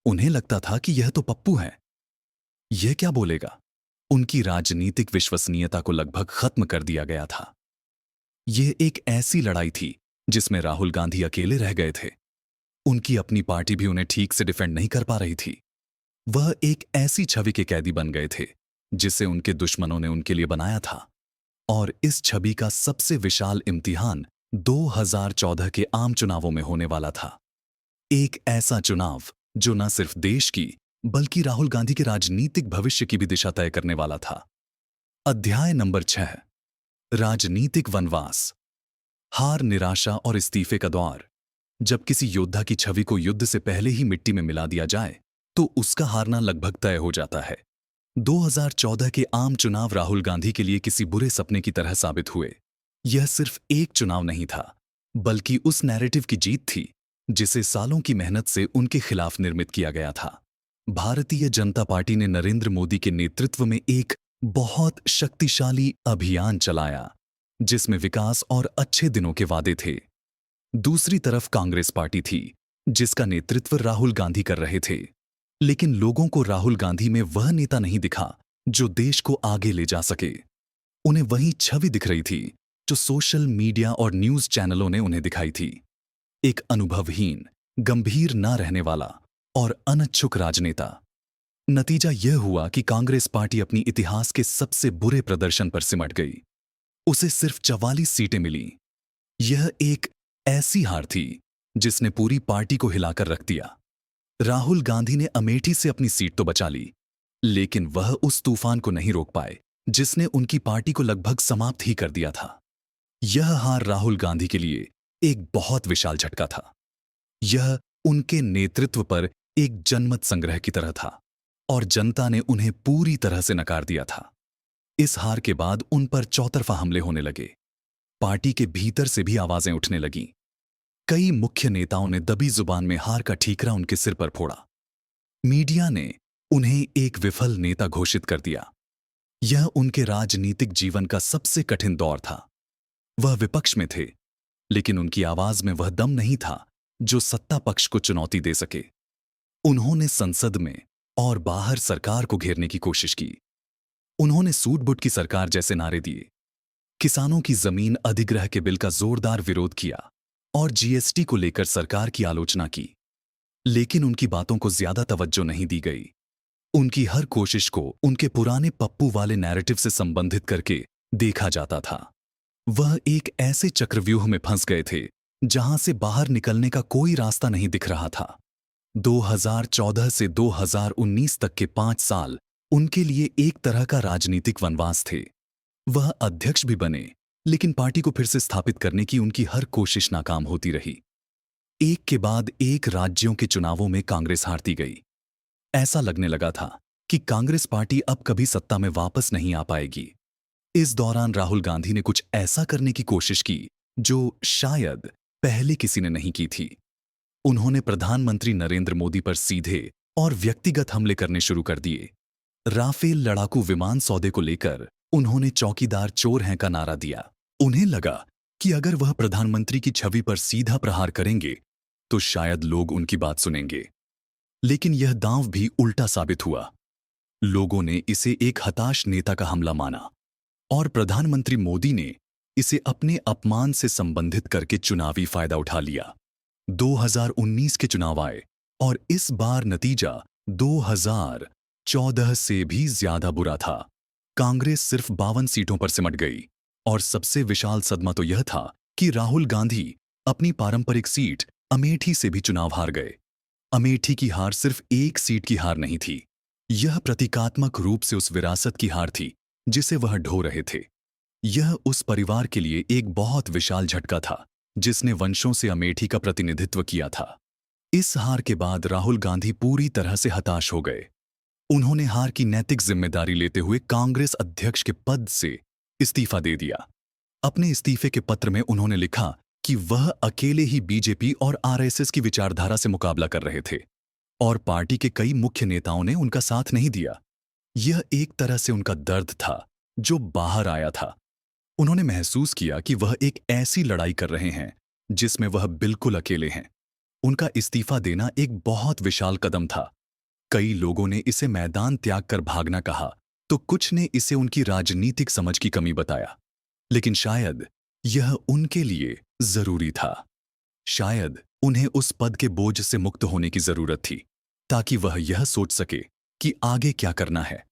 Speaker 1: उन्हें लगता था कि यह तो पप्पू है, यह क्या बोलेगा। उनकी राजनीतिक विश्वसनीयता को लगभग खत्म कर दिया गया था। यह एक ऐसी लड़ाई थी जिसमें राहुल गांधी अकेले रह गए थे। उनकी अपनी पार्टी भी उन्हें ठीक से डिफेंड नहीं कर पा रही थी। वह एक ऐसी छवि के कैदी बन गए थे जिसे उनके दुश्मनों ने उनके लिए बनाया था। और इस छवि का सबसे विशाल इम्तिहान 2014 के आम चुनावों में होने वाला था। एक ऐसा चुनाव जो न सिर्फ देश की, बल्कि राहुल गांधी के राजनीतिक भविष्य की भी दिशा तय करने वाला था। अध्याय नंबर 6, राजनीतिक वनवास। हार, निराशा और इस्तीफे का दौर। जब किसी योद्धा की छवि को युद्ध से पहले ही मिट्टी में मिला दिया जाए, तो उसका हारना लगभग तय हो जाता है। 2014 के आम चुनाव राहुल गांधी के लिए किसी बुरे सपने की तरह साबित हुए। यह सिर्फ एक चुनाव नहीं था, बल्कि उस नैरेटिव की जीत थी जिसे सालों की मेहनत से उनके खिलाफ निर्मित किया गया था। भारतीय जनता पार्टी ने नरेंद्र मोदी के नेतृत्व में एक बहुत शक्तिशाली अभियान चलाया, जिसमें विकास और अच्छे दिनों के वादे थे। दूसरी तरफ कांग्रेस पार्टी थी, जिसका नेतृत्व राहुल गांधी कर रहे थे। लेकिन लोगों को राहुल गांधी में वह नेता नहीं दिखा जो देश को आगे ले जा सके। उन्हें वही छवि दिख रही थी जो सोशल मीडिया और न्यूज चैनलों ने उन्हें दिखाई थी। एक अनुभवहीन, गंभीर ना रहने वाला और अनिच्छुक राजनेता। नतीजा यह हुआ कि कांग्रेस पार्टी अपनी इतिहास के सबसे बुरे प्रदर्शन पर सिमट गई। उसे सिर्फ 44 सीटें मिली। यह एक ऐसी हार थी जिसने पूरी पार्टी को हिलाकर रख दिया। राहुल गांधी ने अमेठी से अपनी सीट तो बचा ली, लेकिन वह उस तूफान को नहीं रोक पाए जिसने उनकी पार्टी को लगभग समाप्त ही कर दिया था। यह हार राहुल गांधी के लिए एक बहुत विशाल झटका था। यह उनके नेतृत्व पर एक जनमत संग्रह की तरह था और जनता ने उन्हें पूरी तरह से नकार दिया था। इस हार के बाद उन पर चौतरफा हमले होने लगे। पार्टी के भीतर से भी आवाजें उठने लगीं। कई मुख्य नेताओं ने दबी जुबान में हार का ठीकरा उनके सिर पर फोड़ा। मीडिया ने उन्हें एक विफल नेता घोषित कर दिया। यह उनके राजनीतिक जीवन का सबसे कठिन दौर था। वह विपक्ष में थे, लेकिन उनकी आवाज में वह दम नहीं था जो सत्ता पक्ष को चुनौती दे सके। उन्होंने संसद में और बाहर सरकार को घेरने की कोशिश की। उन्होंने सूट-बूट की सरकार जैसे नारे दिए। किसानों की जमीन अधिग्रह के बिल का जोरदार विरोध किया और जीएसटी को लेकर सरकार की आलोचना की। लेकिन उनकी बातों को ज्यादा तवज्जो नहीं दी गई। उनकी हर कोशिश को उनके पुराने पप्पू वाले नैरेटिव से संबंधित करके देखा जाता था। वह एक ऐसे चक्रव्यूह में फंस गए थे जहां से बाहर निकलने का कोई रास्ता नहीं दिख रहा था। 2014 से 2019 तक के 5 साल उनके लिए एक तरह का राजनीतिक वनवास थे। वह अध्यक्ष भी बने, लेकिन पार्टी को फिर से स्थापित करने की उनकी हर कोशिश नाकाम होती रही। एक के बाद एक राज्यों के चुनावों में कांग्रेस हारती गई। ऐसा लगने लगा था कि कांग्रेस पार्टी अब कभी सत्ता में वापस नहीं आ पाएगी। इस दौरान राहुल गांधी ने कुछ ऐसा करने की कोशिश की जो शायद पहले किसी ने नहीं की थी। उन्होंने प्रधानमंत्री नरेंद्र मोदी पर सीधे और व्यक्तिगत हमले करने शुरू कर दिए। राफेल लड़ाकू विमान सौदे को लेकर उन्होंने चौकीदार चोर हैं का नारा दिया। उन्हें लगा कि अगर वह प्रधानमंत्री की छवि पर सीधा प्रहार करेंगे तो शायद लोग उनकी बात सुनेंगे। लेकिन यह दांव भी उल्टा साबित हुआ। लोगों ने इसे एक हताश नेता का हमला माना और प्रधानमंत्री मोदी ने इसे अपने अपमान से संबंधित करके चुनावी फायदा उठा लिया। 2019 के चुनाव आए और इस बार नतीजा 2014 से भी ज्यादा बुरा था। कांग्रेस सिर्फ 52 सीटों पर सिमट गई और सबसे विशाल सदमा तो यह था कि राहुल गांधी अपनी पारंपरिक सीट अमेठी से भी चुनाव हार गए। अमेठी की हार सिर्फ एक सीट की हार नहीं थी, यह प्रतीकात्मक रूप से उस विरासत की हार थी जिसे वह ढो रहे थे। यह उस परिवार के लिए एक बहुत विशाल झटका था जिसने वंशों से अमेठी का प्रतिनिधित्व किया था। इस हार के बाद राहुल गांधी पूरी तरह से हताश हो गए। उन्होंने हार की नैतिक जिम्मेदारी लेते हुए कांग्रेस अध्यक्ष के पद से इस्तीफा दे दिया। अपने इस्तीफे के पत्र में उन्होंने लिखा कि वह अकेले ही बीजेपी और आरएसएस की विचारधारा से मुकाबला कर रहे थे और पार्टी के कई मुख्य नेताओं ने उनका साथ नहीं दिया। यह एक तरह से उनका दर्द था जो बाहर आया था। उन्होंने महसूस किया कि वह एक ऐसी लड़ाई कर रहे हैं जिसमें वह बिल्कुल अकेले हैं। उनका इस्तीफा देना एक बहुत विशाल कदम था। कई लोगों ने इसे मैदान त्याग कर भागना कहा, तो कुछ ने इसे उनकी राजनीतिक समझ की कमी बताया। लेकिन शायद यह उनके लिए जरूरी था। शायद उन्हें उस पद के बोझ से मुक्त होने की जरूरत थी ताकि वह यह सोच सके कि आगे क्या करना है।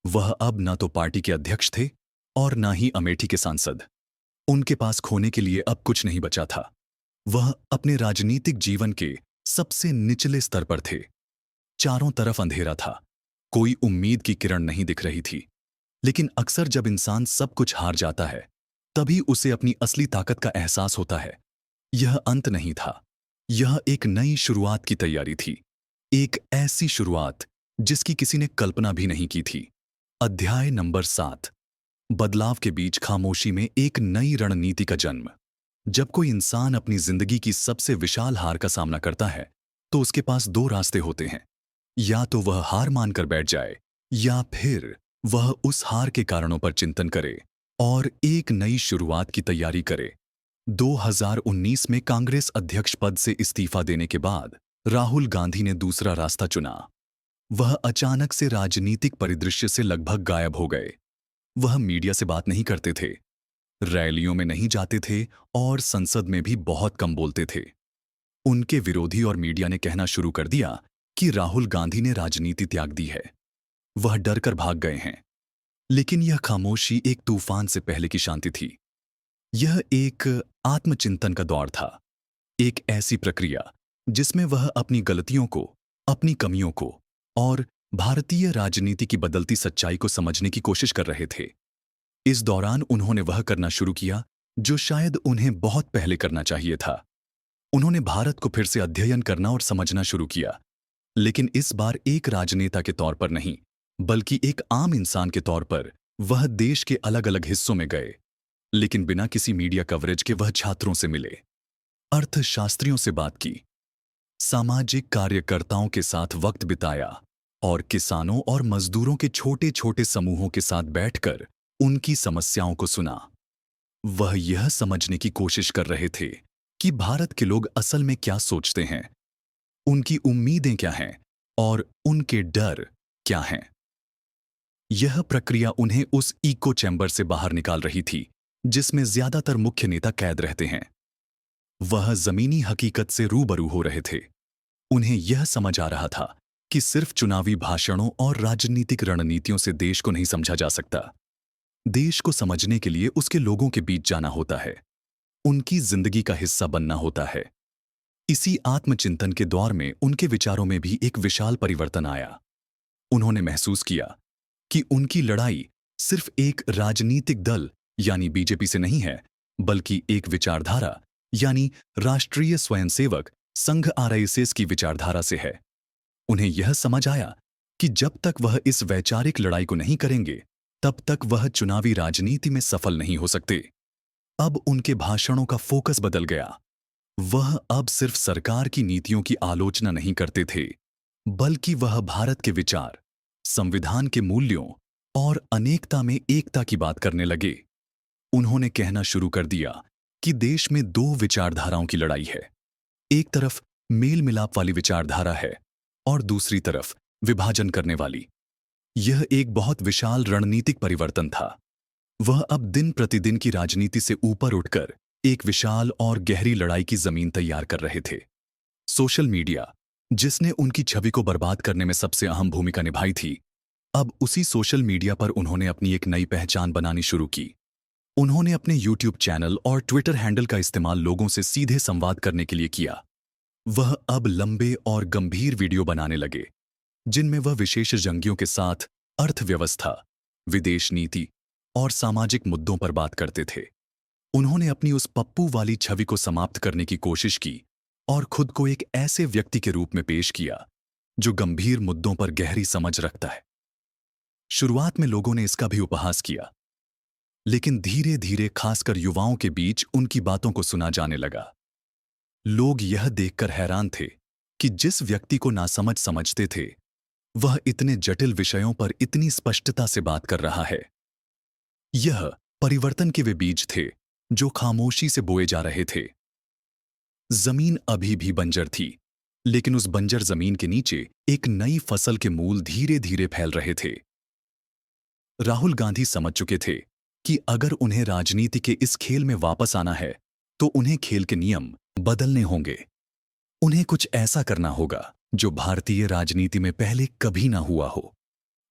Speaker 1: वह अब न तो पार्टी के अध्यक्ष थे और न ही अमेठी के सांसद। उनके पास खोने के लिए अब कुछ नहीं बचा था। वह अपने राजनीतिक जीवन के सबसे निचले स्तर पर थे। चारों तरफ अंधेरा था, कोई उम्मीद की किरण नहीं दिख रही थी। लेकिन अक्सर जब इंसान सब कुछ हार जाता है तभी उसे अपनी असली ताकत का एहसास होता है। यह अंत नहीं था, यह एक नई शुरुआत की तैयारी थी। एक ऐसी शुरुआत जिसकी किसी ने कल्पना भी नहीं की थी। अध्याय नंबर 7। बदलाव के बीच खामोशी में एक नई रणनीति का जन्म। जब कोई इंसान अपनी जिंदगी की सबसे विशाल हार का सामना करता है, तो उसके पास दो रास्ते होते हैं। या तो वह हार मानकर बैठ जाए, या फिर वह उस हार के कारणों पर चिंतन करे और एक नई शुरुआत की तैयारी करे। 2019 में कांग्रेस अध्यक्ष पद से इस्तीफा देने के बाद राहुल गांधी ने दूसरा रास्ता चुना। वह अचानक से राजनीतिक परिदृश्य से लगभग गायब हो गए। वह मीडिया से बात नहीं करते थे, रैलियों में नहीं जाते थे और संसद में भी बहुत कम बोलते थे। उनके विरोधी और मीडिया ने कहना शुरू कर दिया कि राहुल गांधी ने राजनीति त्याग दी है, वह डर कर भाग गए हैं। लेकिन यह खामोशी एक तूफान से पहले की शांति थी। यह एक आत्मचिंतन का दौर था, एक ऐसी प्रक्रिया जिसमें वह अपनी गलतियों को, अपनी कमियों को और भारतीय राजनीति की बदलती सच्चाई को समझने की कोशिश कर रहे थे। इस दौरान उन्होंने वह करना शुरू किया जो शायद उन्हें बहुत पहले करना चाहिए था। उन्होंने भारत को फिर से अध्ययन करना और समझना शुरू किया, लेकिन इस बार एक राजनेता के तौर पर नहीं, बल्कि एक आम इंसान के तौर पर। वह देश के अलग अलग हिस्सों में गए, लेकिन बिना किसी मीडिया कवरेज के। वह छात्रों से मिले, अर्थशास्त्रियों से बात की, सामाजिक कार्यकर्ताओं के साथ वक्त बिताया और किसानों और मजदूरों के छोटे छोटे समूहों के साथ बैठकर उनकी समस्याओं को सुना। वह यह समझने की कोशिश कर रहे थे कि भारत के लोग असल में क्या सोचते हैं, उनकी उम्मीदें क्या हैं और उनके डर क्या हैं। यह प्रक्रिया उन्हें उस इको चैम्बर से बाहर निकाल रही थी जिसमें ज्यादातर मुख्य नेता कैद रहते हैं। वह जमीनी हकीकत से रूबरू हो रहे थे। उन्हें यह समझ आ रहा था कि सिर्फ चुनावी भाषणों और राजनीतिक रणनीतियों से देश को नहीं समझा जा सकता। देश को समझने के लिए उसके लोगों के बीच जाना होता है, उनकी जिंदगी का हिस्सा बनना होता है। इसी आत्मचिंतन के दौर में उनके विचारों में भी एक विशाल परिवर्तन आया। उन्होंने महसूस किया कि उनकी लड़ाई सिर्फ एक राजनीतिक दल यानी बीजेपी से नहीं है, बल्कि एक विचारधारा यानी राष्ट्रीय स्वयंसेवक संघ आरएसएस की विचारधारा से है। उन्हें यह समझ आया कि जब तक वह इस वैचारिक लड़ाई को नहीं करेंगे, तब तक वह चुनावी राजनीति में सफल नहीं हो सकते। अब उनके भाषणों का फोकस बदल गया। वह अब सिर्फ सरकार की नीतियों की आलोचना नहीं करते थे, बल्कि वह भारत के विचार, संविधान के मूल्यों और अनेकता में एकता की बात करने लगे। उन्होंने कहना शुरू कर दिया कि देश में दो विचारधाराओं की लड़ाई है। एक तरफ मेल मिलाप वाली विचारधारा है और दूसरी तरफ विभाजन करने वाली। यह एक बहुत विशाल रणनीतिक परिवर्तन था। वह अब दिन प्रतिदिन की राजनीति से ऊपर उठकर एक विशाल और गहरी लड़ाई की जमीन तैयार कर रहे थे। सोशल मीडिया, जिसने उनकी छवि को बर्बाद करने में सबसे अहम भूमिका निभाई थी, अब उसी सोशल मीडिया पर उन्होंने अपनी एक नई पहचान बनानी शुरू की। उन्होंने अपने यूट्यूब चैनल और ट्विटर हैंडल का इस्तेमाल लोगों से सीधे संवाद करने के लिए किया। वह अब लंबे और गंभीर वीडियो बनाने लगे, जिनमें वह विशेषज्ञों के साथ अर्थव्यवस्था, विदेश नीति और सामाजिक मुद्दों पर बात करते थे। उन्होंने अपनी उस पप्पू वाली छवि को समाप्त करने की कोशिश की और खुद को एक ऐसे व्यक्ति के रूप में पेश किया जो गंभीर मुद्दों पर गहरी समझ रखता है। शुरुआत में लोगों ने इसका भी उपहास किया, लेकिन धीरे धीरे खासकर युवाओं के बीच उनकी बातों को सुना जाने लगा। लोग यह देखकर हैरान थे कि जिस व्यक्ति को नासमझ समझते थे, वह इतने जटिल विषयों पर इतनी स्पष्टता से बात कर रहा है। यह परिवर्तन के वे बीज थे जो खामोशी से बोए जा रहे थे। जमीन अभी भी बंजर थी, लेकिन उस बंजर जमीन के नीचे एक नई फसल के मूल धीरे धीरे फैल रहे थे। राहुल गांधी समझ चुके थे कि अगर उन्हें राजनीति के इस खेल में वापस आना है, तो उन्हें खेल के नियम बदलने होंगे। उन्हें कुछ ऐसा करना होगा जो भारतीय राजनीति में पहले कभी ना हुआ हो।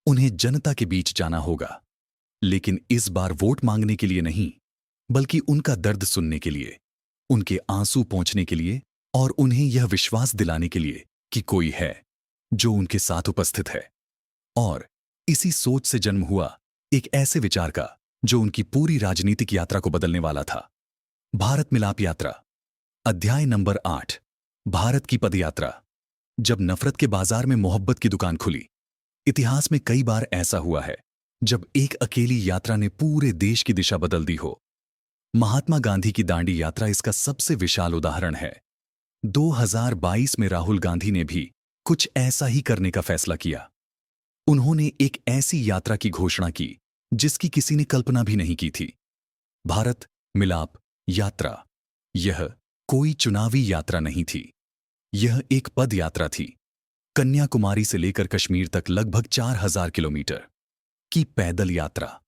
Speaker 1: उन्हें जनता के बीच जाना होगा, लेकिन इस बार वोट मांगने के लिए नहीं, बल्कि उनका दर्द सुनने के लिए, उनके आंसू पोंछने के लिए और उन्हें यह विश्वास दिलाने के लिए कि कोई है जो उनके साथ उपस्थित है। और इसी सोच से जन्म हुआ एक ऐसे विचार का जो उनकी पूरी राजनीतिक यात्रा को बदलने वाला था। भारत मिलाप यात्रा। अध्याय नंबर 8, भारत की पदयात्रा। जब नफरत के बाजार में मोहब्बत की दुकान खुली। इतिहास में कई बार ऐसा हुआ है जब एक अकेली यात्रा ने पूरे देश की दिशा बदल दी हो। महात्मा गांधी की दांडी यात्रा इसका सबसे विशाल उदाहरण है। 2022 में राहुल गांधी ने भी कुछ ऐसा ही करने का फैसला किया। उन्होंने एक ऐसी यात्रा की घोषणा की जिसकी किसी ने कल्पना भी नहीं की थी। भारत मिलाप यात्रा। यह कोई चुनावी यात्रा नहीं थी। यह एक पद यात्रा थी। कन्याकुमारी से लेकर कश्मीर तक लगभग 4000 किलोमीटर की पैदल यात्रा।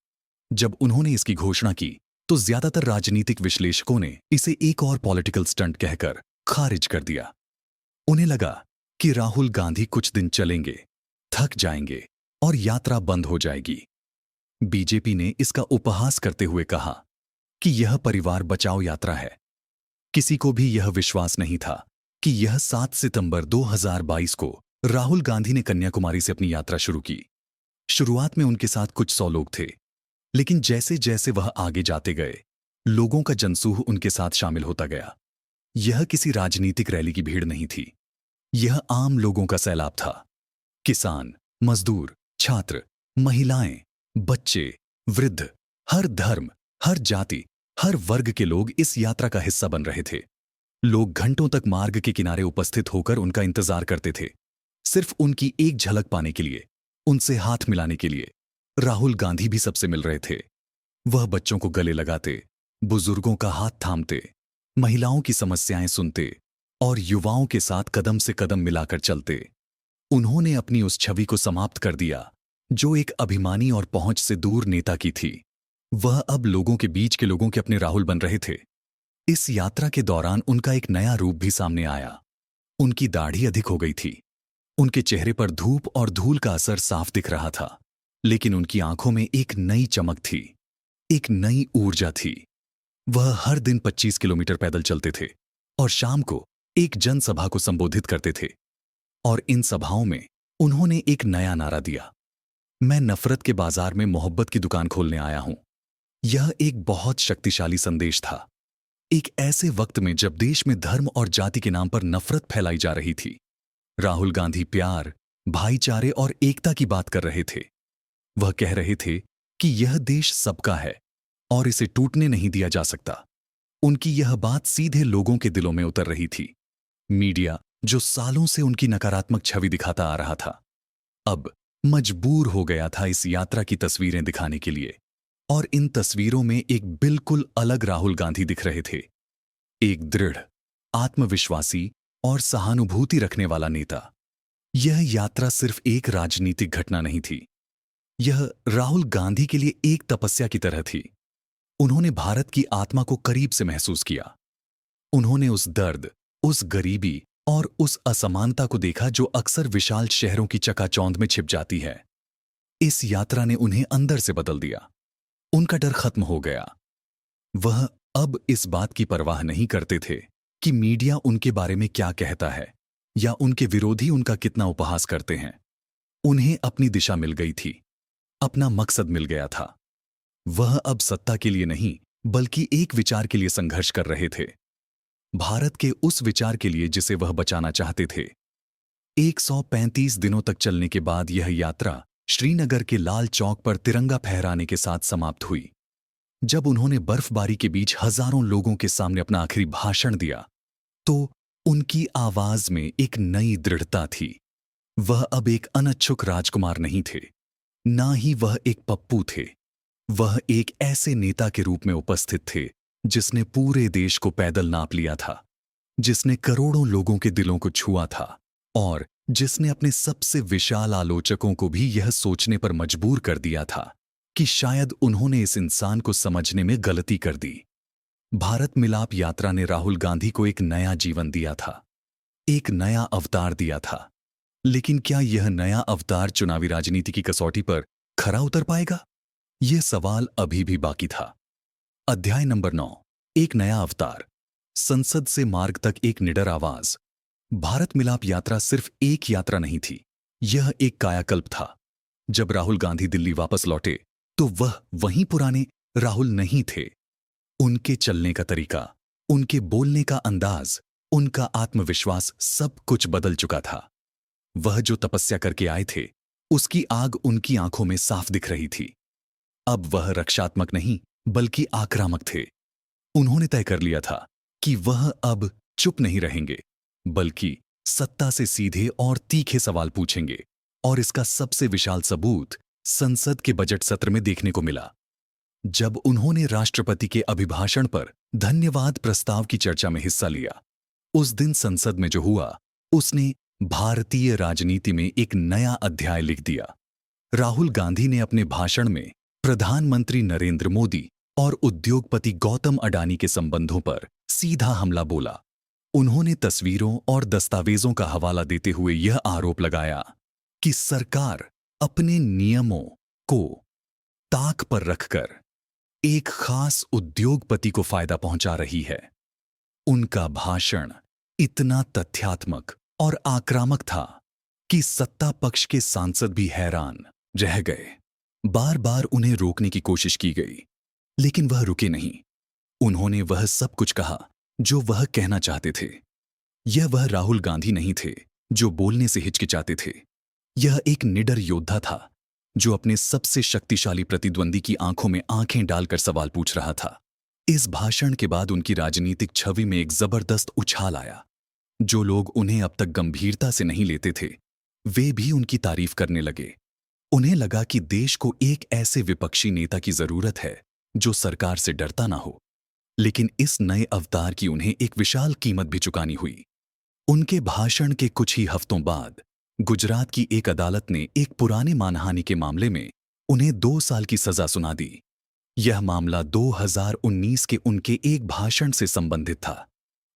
Speaker 1: जब उन्होंने इसकी घोषणा की तो ज्यादातर राजनीतिक विश्लेषकों ने इसे एक और पॉलिटिकल स्टंट कहकर खारिज कर दिया। उन्हें लगा कि राहुल गांधी कुछ दिन चलेंगे, थक जाएंगे और यात्रा बंद हो जाएगी। बीजेपी ने इसका उपहास करते हुए कहा कि यह परिवार बचाओ यात्रा है। किसी को भी यह विश्वास नहीं था कि यह 7 सितंबर 2022 को राहुल गांधी ने कन्याकुमारी से अपनी यात्रा शुरू की। शुरुआत में उनके साथ कुछ 100 लोग थे, लेकिन जैसे जैसे वह आगे जाते गए, लोगों का जनसूह उनके साथ शामिल होता गया। यह किसी राजनीतिक रैली की भीड़ नहीं थी। यह आम लोगों का सैलाब था। किसान, मजदूर, छात्र, महिलाएं, बच्चे, वृद्ध, हर धर्म, हर जाति, हर वर्ग के लोग इस यात्रा का हिस्सा बन रहे थे। लोग घंटों तक मार्ग के किनारे उपस्थित होकर उनका इंतजार करते थे, सिर्फ उनकी एक झलक पाने के लिए, उनसे हाथ मिलाने के लिए। राहुल गांधी भी सबसे मिल रहे थे। वह बच्चों को गले लगाते, बुजुर्गों का हाथ थामते, महिलाओं की समस्याएं सुनते और युवाओं के साथ कदम से कदम मिलाकर चलते। उन्होंने अपनी उस छवि को समाप्त कर दिया जो एक अभिमानी और पहुंच से दूर नेता की थी। वह अब लोगों के बीच के लोगों के अपने राहुल बन रहे थे। इस यात्रा के दौरान उनका एक नया रूप भी सामने आया। उनकी दाढ़ी अधिक हो गई थी। उनके चेहरे पर धूप और धूल का असर साफ दिख रहा था, लेकिन उनकी आंखों में एक नई चमक थी, एक नई ऊर्जा थी। वह हर दिन 25 किलोमीटर पैदल चलते थे और शाम को एक जनसभा को संबोधित करते थे। और इन सभाओं में उन्होंने एक नया नारा दिया, मैं नफरत के बाजार में मोहब्बत की दुकान खोलने आया हूं। यह एक बहुत शक्तिशाली संदेश था। एक ऐसे वक्त में जब देश में धर्म और जाति के नाम पर नफरत फैलाई जा रही थी, राहुल गांधी प्यार, भाईचारे और एकता की बात कर रहे थे। वह कह रहे थे कि यह देश सबका है और इसे टूटने नहीं दिया जा सकता। उनकी यह बात सीधे लोगों के दिलों में उतर रही थी। मीडिया, जो सालों से उनकी नकारात्मक छवि दिखाता आ रहा था, अब मजबूर हो गया था इस यात्रा की तस्वीरें दिखाने के लिए। और इन तस्वीरों में एक बिल्कुल अलग राहुल गांधी दिख रहे थे। एक दृढ़, आत्मविश्वासी और सहानुभूति रखने वाला नेता। यह यात्रा सिर्फ एक राजनीतिक घटना नहीं थी। यह राहुल गांधी के लिए एक तपस्या की तरह थी। उन्होंने भारत की आत्मा को करीब से महसूस किया। उन्होंने उस दर्द, उस गरीबी और उस असमानता को देखा जो अक्सर विशाल शहरों की चकाचौंध में छिप जाती है। इस यात्रा ने उन्हें अंदर से बदल दिया। उनका डर खत्म हो गया। वह अब इस बात की परवाह नहीं करते थे कि मीडिया उनके बारे में क्या कहता है या उनके विरोधी उनका कितना उपहास करते हैं। उन्हें अपनी दिशा मिल गई थी, अपना मकसद मिल गया था। वह अब सत्ता के लिए नहीं, बल्कि एक विचार के लिए संघर्ष कर रहे थे। भारत के उस विचार के लिए जिसे वह बचाना चाहते थे। 135 दिनों तक चलने के बाद यह यात्रा श्रीनगर के लाल चौक पर तिरंगा फहराने के साथ समाप्त हुई। जब उन्होंने बर्फबारी के बीच हजारों लोगों के सामने अपना आखिरी भाषण दिया, तो उनकी आवाज में एक नई दृढ़ता थी। वह अब एक अनच्छुक राजकुमार नहीं थे, ना ही वह एक पप्पू थे। वह एक ऐसे नेता के रूप में उपस्थित थे जिसने पूरे देश को पैदल नाप लिया था, जिसने करोड़ों लोगों के दिलों को छुआ था और जिसने अपने सबसे विशाल आलोचकों को भी यह सोचने पर मजबूर कर दिया था कि शायद उन्होंने इस इंसान को समझने में गलती कर दी। भारत मिलाप यात्रा ने राहुल गांधी को एक नया जीवन दिया था, एक नया अवतार दिया था। लेकिन क्या यह नया अवतार चुनावी राजनीति की कसौटी पर खरा उतर पाएगा? यह सवाल अभी भी बाकी था। अध्याय नंबर 9, एक नया अवतार। संसद से मार्ग तक एक निडर आवाज। भारत मिलाप यात्रा सिर्फ एक यात्रा नहीं थी, यह एक कायाकल्प था। जब राहुल गांधी दिल्ली वापस लौटे तो वह वहीं पुराने राहुल नहीं थे। उनके चलने का तरीका, उनके बोलने का अंदाज, उनका आत्मविश्वास, सब कुछ बदल चुका था। वह जो तपस्या करके आए थे, उसकी आग उनकी आंखों में साफ दिख रही थी। अब वह रक्षात्मक नहीं, बल्कि आक्रामक थे। उन्होंने तय कर लिया था कि वह अब चुप नहीं रहेंगे, बल्कि सत्ता से सीधे और तीखे सवाल पूछेंगे। और इसका सबसे विशाल सबूत संसद के बजट सत्र में देखने को मिला। जब उन्होंने राष्ट्रपति के अभिभाषण पर धन्यवाद प्रस्ताव की चर्चा में हिस्सा लिया, उस दिन संसद में जो हुआ, उसने भारतीय राजनीति में एक नया अध्याय लिख दिया। राहुल गांधी ने अपने भाषण में प्रधानमंत्री नरेंद्र मोदी और उद्योगपति गौतम अडानी के संबंधों पर सीधा हमला बोला। उन्होंने तस्वीरों और दस्तावेजों का हवाला देते हुए यह आरोप लगाया कि सरकार अपने नियमों को ताक पर रखकर एक खास उद्योगपति को फायदा पहुंचा रही है। उनका भाषण इतना तथ्यात्मक और आक्रामक था कि सत्ता पक्ष के सांसद भी हैरान रह गए। बार बार उन्हें रोकने की कोशिश की गई, लेकिन वह रुके नहीं। उन्होंने वह सब कुछ कहा जो वह कहना चाहते थे। यह वह राहुल गांधी नहीं थे जो बोलने से हिचकिचाते थे। यह एक निडर योद्धा था जो अपने सबसे शक्तिशाली प्रतिद्वंदी की आंखों में आंखें डालकर सवाल पूछ रहा था। इस भाषण के बाद उनकी राजनीतिक छवि में एक जबरदस्त उछाल आया। जो लोग उन्हें अब तक गंभीरता से नहीं लेते थे, वे भी उनकी तारीफ करने लगे। उन्हें लगा कि देश को एक ऐसे विपक्षी नेता की जरूरत है जो सरकार से डरता ना हो। लेकिन इस नए अवतार की उन्हें एक विशाल कीमत भी चुकानी हुई। उनके भाषण के कुछ ही हफ्तों बाद गुजरात की एक अदालत ने एक पुराने मानहानि के मामले में उन्हें 2 साल की सजा सुना दी। यह मामला 2019 के उनके एक भाषण से संबंधित था।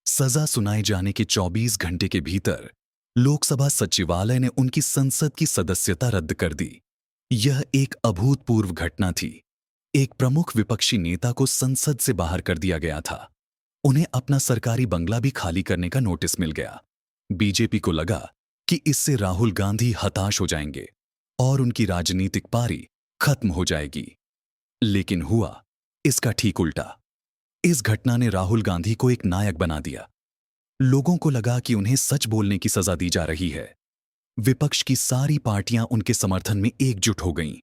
Speaker 1: सजा सुनाए जाने के 24 घंटे के भीतर लोकसभा सचिवालय ने उनकी संसद की सदस्यता रद्द कर दी। यह एक अभूतपूर्व घटना थी। एक प्रमुख विपक्षी नेता को संसद से बाहर कर दिया गया था। उन्हें अपना सरकारी बंगला भी खाली करने का नोटिस मिल गया। बीजेपी को लगा कि इससे राहुल गांधी हताश हो जाएंगे और उनकी राजनीतिक पारी खत्म हो जाएगी। लेकिन हुआ इसका ठीक उल्टा। इस घटना ने राहुल गांधी को एक नायक बना दिया। लोगों को लगा कि उन्हें सच बोलने की सजा दी जा रही है। विपक्ष की सारी पार्टियां उनके समर्थन में एकजुट हो गईं।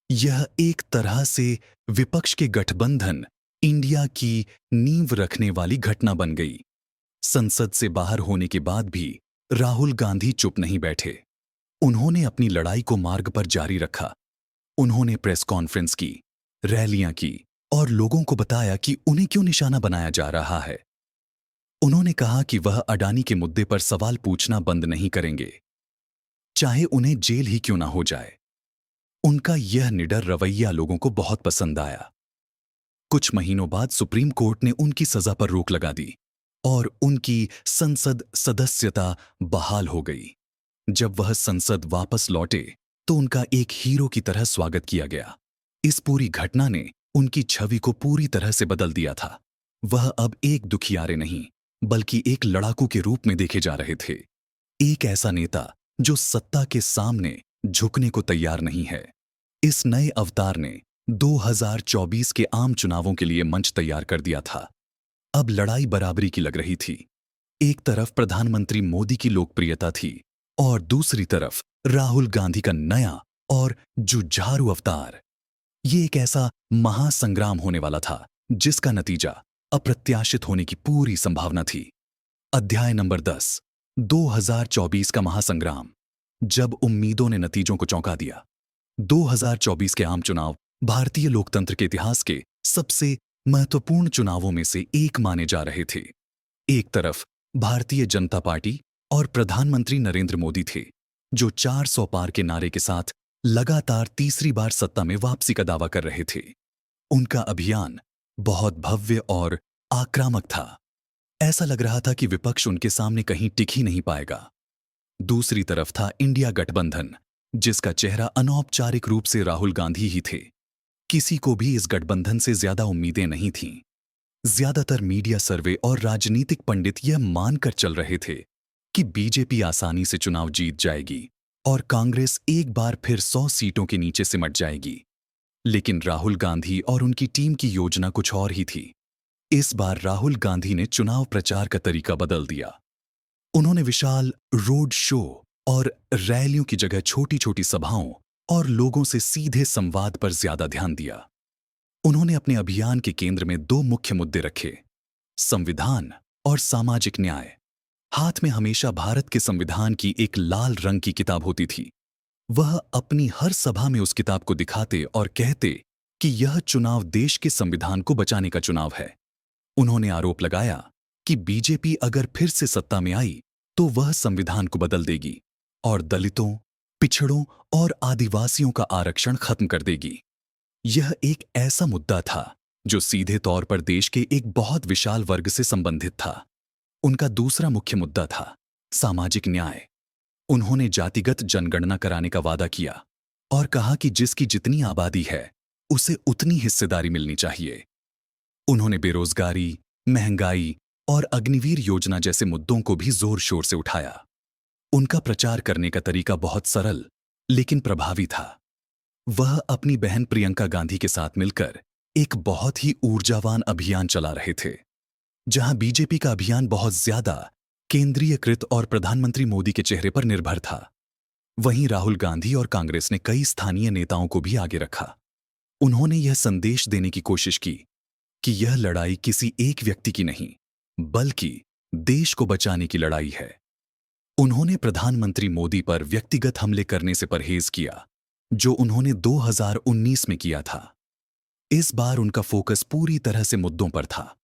Speaker 1: यह एक तरह से विपक्ष के गठबंधन इंडिया की नींव रखने वाली घटना बन गई। संसद से बाहर होने के बाद भी राहुल गांधी चुप नहीं बैठे। उन्होंने अपनी लड़ाई को मार्ग पर जारी रखा। उन्होंने प्रेस कॉन्फ्रेंस की, रैलियां की और लोगों को बताया कि उन्हें क्यों निशाना बनाया जा रहा है। उन्होंने कहा कि वह अडानी के मुद्दे पर सवाल पूछना बंद नहीं करेंगे, चाहे उन्हें जेल ही क्यों ना हो जाए। उनका यह निडर रवैया लोगों को बहुत पसंद आया। कुछ महीनों बाद सुप्रीम कोर्ट ने उनकी सजा पर रोक लगा दी और उनकी संसद सदस्यता बहाल हो गई। जब वह संसद वापस लौटे तो उनका एक हीरो की तरह स्वागत किया गया। इस पूरी घटना ने उनकी छवि को पूरी तरह से बदल दिया था। वह अब एक दुखियारे नहीं, बल्कि एक लड़ाकू के रूप में देखे जा रहे थे। एक ऐसा नेता जो सत्ता के सामने झुकने को तैयार नहीं है। इस नए अवतार ने 2024 के आम चुनावों के लिए मंच तैयार कर दिया था। अब लड़ाई बराबरी की लग रही थी। एक तरफ प्रधानमंत्री मोदी की लोकप्रियता थी और दूसरी तरफ राहुल गांधी का नया और जुझारू अवतार। ये एक ऐसा महासंग्राम होने वाला था जिसका नतीजा अप्रत्याशित होने की पूरी संभावना थी। अध्याय नंबर 10, 2024 का महासंग्राम। जब उम्मीदों ने नतीजों को चौंका दिया। 2024 के आम चुनाव भारतीय लोकतंत्र के इतिहास के सबसे महत्वपूर्ण चुनावों में से एक माने जा रहे थे। एक तरफ भारतीय जनता पार्टी और प्रधानमंत्री नरेंद्र मोदी थे, जो 400 पार के नारे के साथ लगातार तीसरी बार सत्ता में वापसी का दावा कर रहे थे। उनका अभियान बहुत भव्य और आक्रामक था। ऐसा लग रहा था कि विपक्ष उनके सामने कहीं टिक ही नहीं पाएगा। दूसरी तरफ था इंडिया गठबंधन, जिसका चेहरा अनौपचारिक रूप से राहुल गांधी ही थे। किसी को भी इस गठबंधन से ज्यादा उम्मीदें नहीं थीं। ज्यादातर मीडिया सर्वे और राजनीतिक पंडित यह मानकर चल रहे थे कि बीजेपी आसानी से चुनाव जीत जाएगी और कांग्रेस एक बार फिर 100 सीटों के नीचे सिमट जाएगी। लेकिन राहुल गांधी और उनकी टीम की योजना कुछ और ही थी। इस बार राहुल गांधी ने चुनाव प्रचार का तरीका बदल दिया। उन्होंने विशाल रोड शो और रैलियों की जगह छोटी छोटी सभाओं और लोगों से सीधे संवाद पर ज्यादा ध्यान दिया। उन्होंने अपने अभियान के केंद्र में दो मुख्य मुद्दे रखे, संविधान और सामाजिक न्याय। हाथ में हमेशा भारत के संविधान की एक लाल रंग की किताब होती थी। वह अपनी हर सभा में उस किताब को दिखाते और कहते कि यह चुनाव देश के संविधान को बचाने का चुनाव है। उन्होंने आरोप लगाया कि बीजेपी अगर फिर से सत्ता में आई तो वह संविधान को बदल देगी और दलितों, पिछड़ों और आदिवासियों का आरक्षण खत्म कर देगी। यह एक ऐसा मुद्दा था जो सीधे तौर पर देश के एक बहुत विशाल वर्ग से संबंधित था। उनका दूसरा मुख्य मुद्दा था सामाजिक न्याय। उन्होंने जातिगत जनगणना कराने का वादा किया और कहा कि जिसकी जितनी आबादी है उसे उतनी हिस्सेदारी मिलनी चाहिए। उन्होंने बेरोजगारी, महंगाई और अग्निवीर योजना जैसे मुद्दों को भी जोर शोर से उठाया। उनका प्रचार करने का तरीका बहुत सरल लेकिन प्रभावी था। वह अपनी बहन प्रियंका गांधी के साथ मिलकर एक बहुत ही ऊर्जावान अभियान चला रहे थे। जहां बीजेपी का अभियान बहुत ज्यादा केंद्रीयकृत और प्रधानमंत्री मोदी के चेहरे पर निर्भर था, वहीं राहुल गांधी और कांग्रेस ने कई स्थानीय नेताओं को भी आगे रखा। उन्होंने यह संदेश देने की कोशिश की कि यह लड़ाई किसी एक व्यक्ति की नहीं, बल्कि देश को बचाने की लड़ाई है। उन्होंने प्रधानमंत्री मोदी पर व्यक्तिगत हमले करने से परहेज किया, जो उन्होंने 2019 में किया था। इस बार उनका फोकस पूरी तरह से मुद्दों पर था।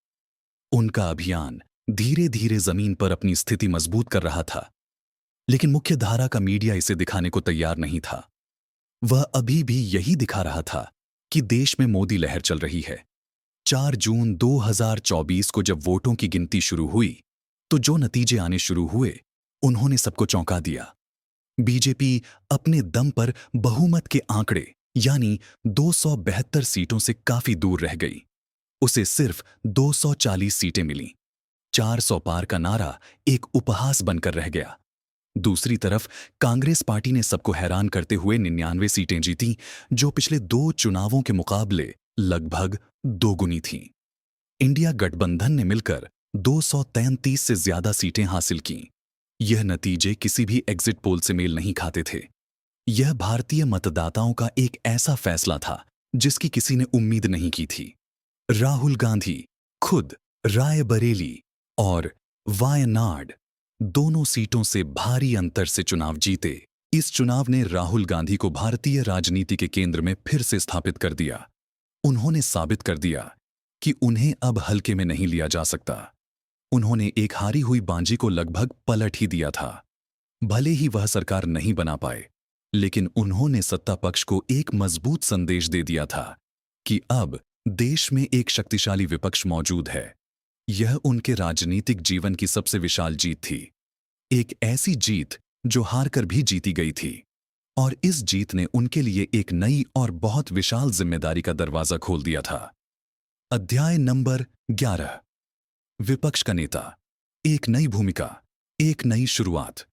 Speaker 1: उनका अभियान धीरे धीरे जमीन पर अपनी स्थिति मजबूत कर रहा था, लेकिन मुख्य धारा का मीडिया इसे दिखाने को तैयार नहीं था। वह अभी भी यही दिखा रहा था कि देश में मोदी लहर चल रही है। 4 जून 2024 को जब वोटों की गिनती शुरू हुई तो जो नतीजे आने शुरू हुए उन्होंने सबको चौंका दिया। बीजेपी अपने दम पर बहुमत के आंकड़े यानी 272 सीटों से काफी दूर रह गई। उसे सिर्फ 240 सीटें मिलीं। 400 पार का नारा एक उपहास बनकर रह गया। दूसरी तरफ कांग्रेस पार्टी ने सबको हैरान करते हुए 99 सीटें जीतीं, जो पिछले 2 चुनावों के मुकाबले लगभग दोगुनी थीं। इंडिया गठबंधन ने मिलकर 233 से ज्यादा सीटें हासिल कीं। यह नतीजे किसी भी एग्जिट पोल से मेल नहीं खाते थे। यह भारतीय मतदाताओं का एक ऐसा फैसला था जिसकी किसी ने उम्मीद नहीं की थी। राहुल गांधी खुद रायबरेली और वायनाड दोनों सीटों से भारी अंतर से चुनाव जीते। इस चुनाव ने राहुल गांधी को भारतीय राजनीति के केंद्र में फिर से स्थापित कर दिया। उन्होंने साबित कर दिया कि उन्हें अब हल्के में नहीं लिया जा सकता। उन्होंने एक हारी हुई बाजी को लगभग पलट ही दिया था। भले ही वह सरकार नहीं बना पाए, लेकिन उन्होंने सत्ता पक्ष को एक मजबूत संदेश दे दिया था कि अब देश में एक शक्तिशाली विपक्ष मौजूद है। यह उनके राजनीतिक जीवन की सबसे विशाल जीत थी। एक ऐसी जीत जो हारकर भी जीती गई थी, और इस जीत ने उनके लिए एक नई और बहुत विशाल जिम्मेदारी का दरवाजा खोल दिया था। अध्याय नंबर 11, विपक्ष का नेता, एक नई भूमिका, एक नई शुरुआत।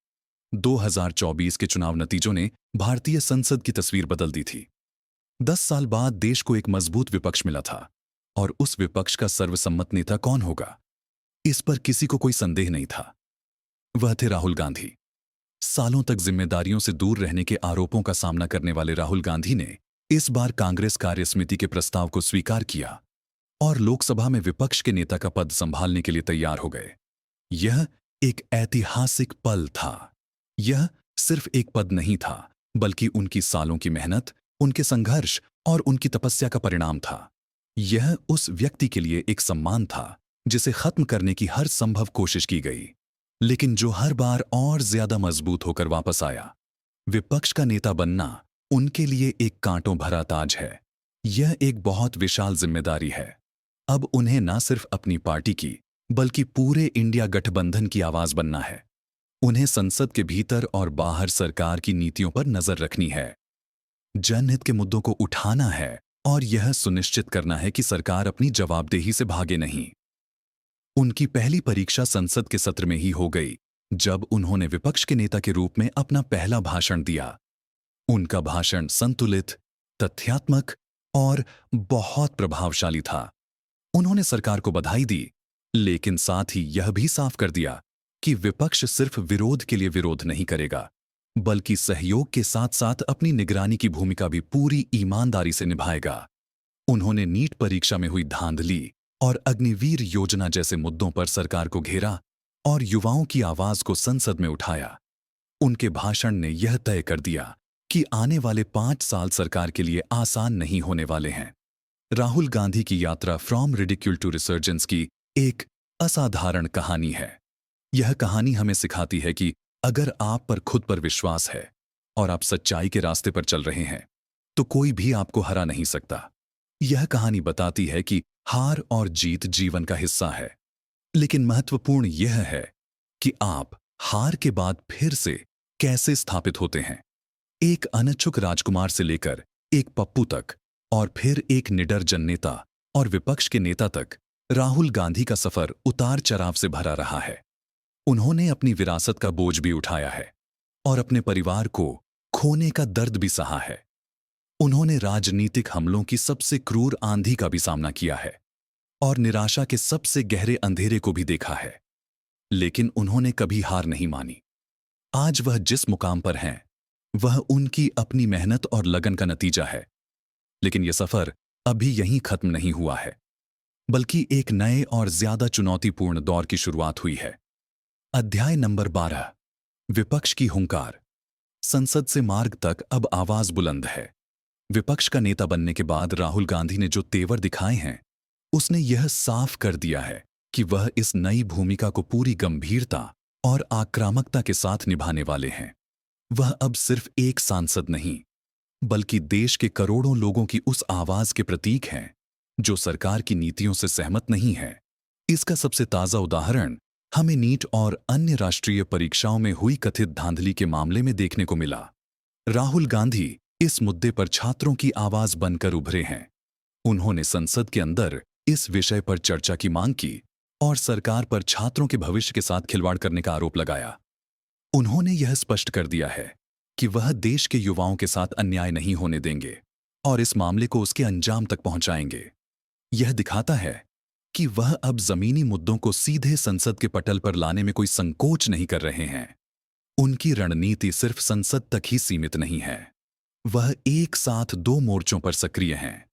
Speaker 1: 2024 के चुनाव नतीजों ने भारतीय संसद की तस्वीर बदल दी थी। 10 साल बाद देश को एक मजबूत विपक्ष मिला था, और उस विपक्ष का सर्वसम्मत नेता कौन होगा, इस पर किसी को कोई संदेह नहीं था। वह थे राहुल गांधी। सालों तक जिम्मेदारियों से दूर रहने के आरोपों का सामना करने वाले राहुल गांधी ने इस बार कांग्रेस कार्यसमिति के प्रस्ताव को स्वीकार किया और लोकसभा में विपक्ष के नेता का पद संभालने के लिए तैयार हो गए। यह एक ऐतिहासिक पल था। यह सिर्फ एक पद नहीं था, बल्कि उनकी सालों की मेहनत, उनके संघर्ष और उनकी तपस्या का परिणाम था। यह उस व्यक्ति के लिए एक सम्मान था जिसे खत्म करने की हर संभव कोशिश की गई, लेकिन जो हर बार और ज्यादा मजबूत होकर वापस आया। विपक्ष का नेता बनना उनके लिए एक कांटों भरा ताज है। यह एक बहुत विशाल जिम्मेदारी है। अब उन्हें न सिर्फ अपनी पार्टी की, बल्कि पूरे इंडिया गठबंधन की आवाज बनना है। उन्हें संसद के भीतर और बाहर सरकार की नीतियों पर नजर रखनी है, जनहित के मुद्दों को उठाना है और यह सुनिश्चित करना है कि सरकार अपनी जवाबदेही से भागे नहीं। उनकी पहली परीक्षा संसद के सत्र में ही हो गई, जब उन्होंने विपक्ष के नेता के रूप में अपना पहला भाषण दिया। उनका भाषण संतुलित, तथ्यात्मक और बहुत प्रभावशाली था। उन्होंने सरकार को बधाई दी, लेकिन साथ ही यह भी साफ कर दिया कि विपक्ष सिर्फ विरोध के लिए विरोध नहीं करेगा, बल्कि सहयोग के साथ साथ अपनी निगरानी की भूमिका भी पूरी ईमानदारी से निभाएगा। उन्होंने नीट परीक्षा में हुई धांधली और अग्निवीर योजना जैसे मुद्दों पर सरकार को घेरा और युवाओं की आवाज को संसद में उठाया। उनके भाषण ने यह तय कर दिया कि आने वाले 5 साल सरकार के लिए आसान नहीं होने वाले हैं। राहुल गांधी की यात्रा फ्रॉम रिडिक्यूल टू रिसर्जेंस की एक असाधारण कहानी है। यह कहानी हमें सिखाती है कि अगर आप पर खुद पर विश्वास है और आप सच्चाई के रास्ते पर चल रहे हैं, तो कोई भी आपको हरा नहीं सकता। यह कहानी बताती है कि हार और जीत जीवन का हिस्सा है, लेकिन महत्वपूर्ण यह है कि आप हार के बाद फिर से कैसे स्थापित होते हैं। एक अनिच्छुक राजकुमार से लेकर एक पप्पू तक और फिर एक निडर जननेता और विपक्ष के नेता तक, राहुल गांधी का सफर उतार चढ़ाव से भरा रहा है। उन्होंने अपनी विरासत का बोझ भी उठाया है और अपने परिवार को खोने का दर्द भी सहा है। उन्होंने राजनीतिक हमलों की सबसे क्रूर आंधी का भी सामना किया है और निराशा के सबसे गहरे अंधेरे को भी देखा है, लेकिन उन्होंने कभी हार नहीं मानी। आज वह जिस मुकाम पर हैं, वह उनकी अपनी मेहनत और लगन का नतीजा है। लेकिन यह सफर अभी यहीं खत्म नहीं हुआ है, बल्कि एक नए और ज्यादा चुनौतीपूर्ण दौर की शुरुआत हुई है। अध्याय नंबर 12, विपक्ष की हुंकार। संसद से मार्ग तक अब आवाज बुलंद है। विपक्ष का नेता बनने के बाद राहुल गांधी ने जो तेवर दिखाए हैं, उसने यह साफ कर दिया है कि वह इस नई भूमिका को पूरी गंभीरता और आक्रामकता के साथ निभाने वाले हैं। वह अब सिर्फ एक सांसद नहीं, बल्कि देश के करोड़ों लोगों की उस आवाज के प्रतीक हैं जो सरकार की नीतियों से सहमत नहीं है। इसका सबसे ताजा उदाहरण हमें नीट और अन्य राष्ट्रीय परीक्षाओं में हुई कथित धांधली के मामले में देखने को मिला। राहुल गांधी इस मुद्दे पर छात्रों की आवाज बनकर उभरे हैं। उन्होंने संसद के अंदर इस विषय पर चर्चा की मांग की और सरकार पर छात्रों के भविष्य के साथ खिलवाड़ करने का आरोप लगाया। उन्होंने यह स्पष्ट कर दिया है कि वह देश के युवाओं के साथ अन्याय नहीं होने देंगे और इस मामले को उसके अंजाम तक पहुंचाएंगे। यह दिखाता है कि वह अब जमीनी मुद्दों को सीधे संसद के पटल पर लाने में कोई संकोच नहीं कर रहे हैं। उनकी रणनीति सिर्फ संसद तक ही सीमित नहीं है, वह एक साथ 2 मोर्चों पर सक्रिय हैं,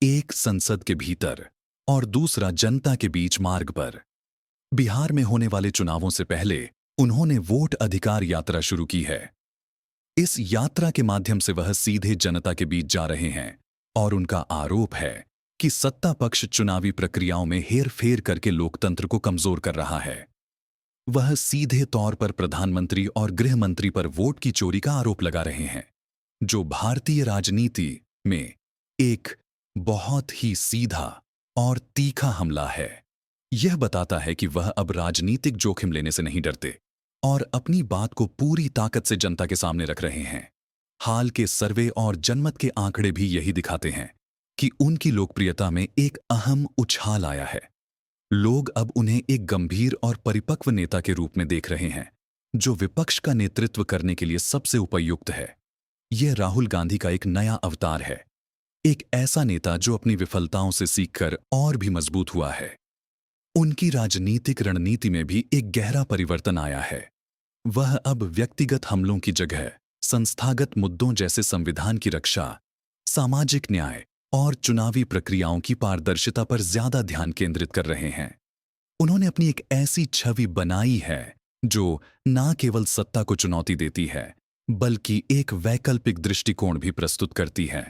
Speaker 1: एक संसद के भीतर और दूसरा जनता के बीच मार्ग पर। बिहार में होने वाले चुनावों से पहले उन्होंने वोट अधिकार यात्रा शुरू की है। इस यात्रा के माध्यम से वह सीधे जनता के बीच जा रहे हैं और उनका आरोप है कि सत्ता पक्ष चुनावी प्रक्रियाओं में हेरफेर करके लोकतंत्र को कमजोर कर रहा है। वह सीधे तौर पर प्रधानमंत्री और गृह मंत्री पर वोट की चोरी का आरोप लगा रहे हैं, जो भारतीय राजनीति में एक बहुत ही सीधा और तीखा हमला है। यह बताता है कि वह अब राजनीतिक जोखिम लेने से नहीं डरते और अपनी बात को पूरी ताकत से जनता के सामने रख रहे हैं। हाल के सर्वे और जनमत के आंकड़े भी यही दिखाते हैं कि उनकी लोकप्रियता में एक अहम उछाल आया है। लोग अब उन्हें एक गंभीर और परिपक्व नेता के रूप में देख रहे हैं, जो विपक्ष का नेतृत्व करने के लिए सबसे उपयुक्त है। यह राहुल गांधी का एक नया अवतार है, एक ऐसा नेता जो अपनी विफलताओं से सीखकर और भी मजबूत हुआ है। उनकी राजनीतिक रणनीति में भी एक गहरा परिवर्तन आया है। वह अब व्यक्तिगत हमलों की जगह संस्थागत मुद्दों जैसे संविधान की रक्षा, सामाजिक न्याय और चुनावी प्रक्रियाओं की पारदर्शिता पर ज्यादा ध्यान केंद्रित कर रहे हैं। उन्होंने अपनी एक ऐसी छवि बनाई है जो न केवल सत्ता को चुनौती देती है, बल्कि एक वैकल्पिक दृष्टिकोण भी प्रस्तुत करती है।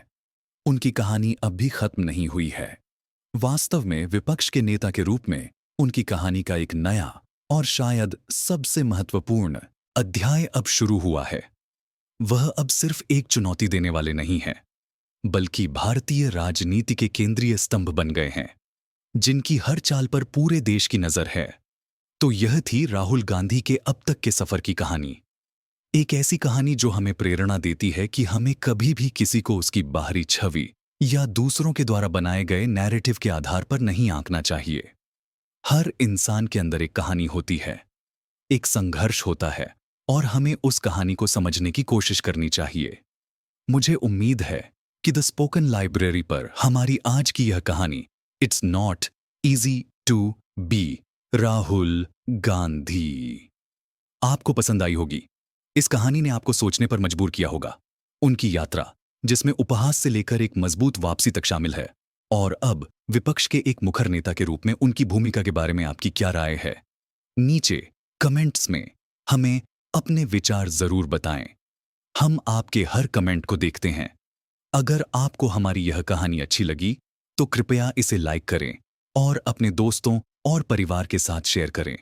Speaker 1: उनकी कहानी अब भी खत्म नहीं हुई है। वास्तव में विपक्ष के नेता के रूप में उनकी कहानी का एक नया और शायद सबसे महत्वपूर्ण अध्याय अब शुरू हुआ है। वह अब सिर्फ एक चुनौती देने वाले नहीं हैं, बल्कि भारतीय राजनीति के केंद्रीय स्तंभ बन गए हैं, जिनकी हर चाल पर पूरे देश की नजर है। तो यह थी राहुल गांधी के अब तक के सफर की कहानी। एक ऐसी कहानी जो हमें प्रेरणा देती है कि हमें कभी भी किसी को उसकी बाहरी छवि या दूसरों के द्वारा बनाए गए नैरेटिव के आधार पर नहीं आंकना चाहिए। हर इंसान के अंदर एक कहानी होती है, एक संघर्ष होता है, और हमें उस कहानी को समझने की कोशिश करनी चाहिए। मुझे उम्मीद है कि द स्पोकन लाइब्रेरी पर हमारी आज की यह कहानी it's not easy to be Rahul Gandhi आपको पसंद आई होगी। इस कहानी ने आपको सोचने पर मजबूर किया होगा। उनकी यात्रा, जिसमें उपहास से लेकर एक मजबूत वापसी तक शामिल है। और अब विपक्ष के एक मुखर नेता के रूप में उनकी भूमिका के बारे में आपकी क्या राय है? नीचे कमेंट्स में हमें अपने विचार जरूर बताएं। हम आपके हर कमेंट को देखते हैं। अगर आपको हमारी यह कहानी अच्छी लगी तो कृपया इसे लाइक करें और अपने दोस्तों और परिवार के साथ शेयर करें।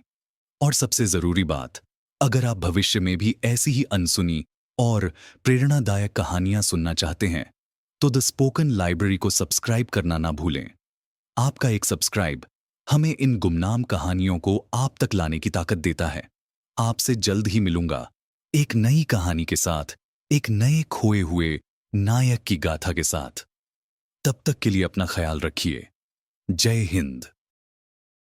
Speaker 1: और सबसे जरूरी बात, अगर आप भविष्य में भी ऐसी ही अनसुनी और प्रेरणादायक कहानियां सुनना चाहते हैं तो द स्पोकन लाइब्रेरी को सब्सक्राइब करना ना भूलें। आपका एक सब्सक्राइब हमें इन गुमनाम कहानियों को आप तक लाने की ताकत देता है। आपसे जल्द ही मिलूंगा एक नई कहानी के साथ, एक नए खोए हुए नायक की गाथा के साथ। तब तक के लिए अपना ख्याल रखिए। जय हिंद।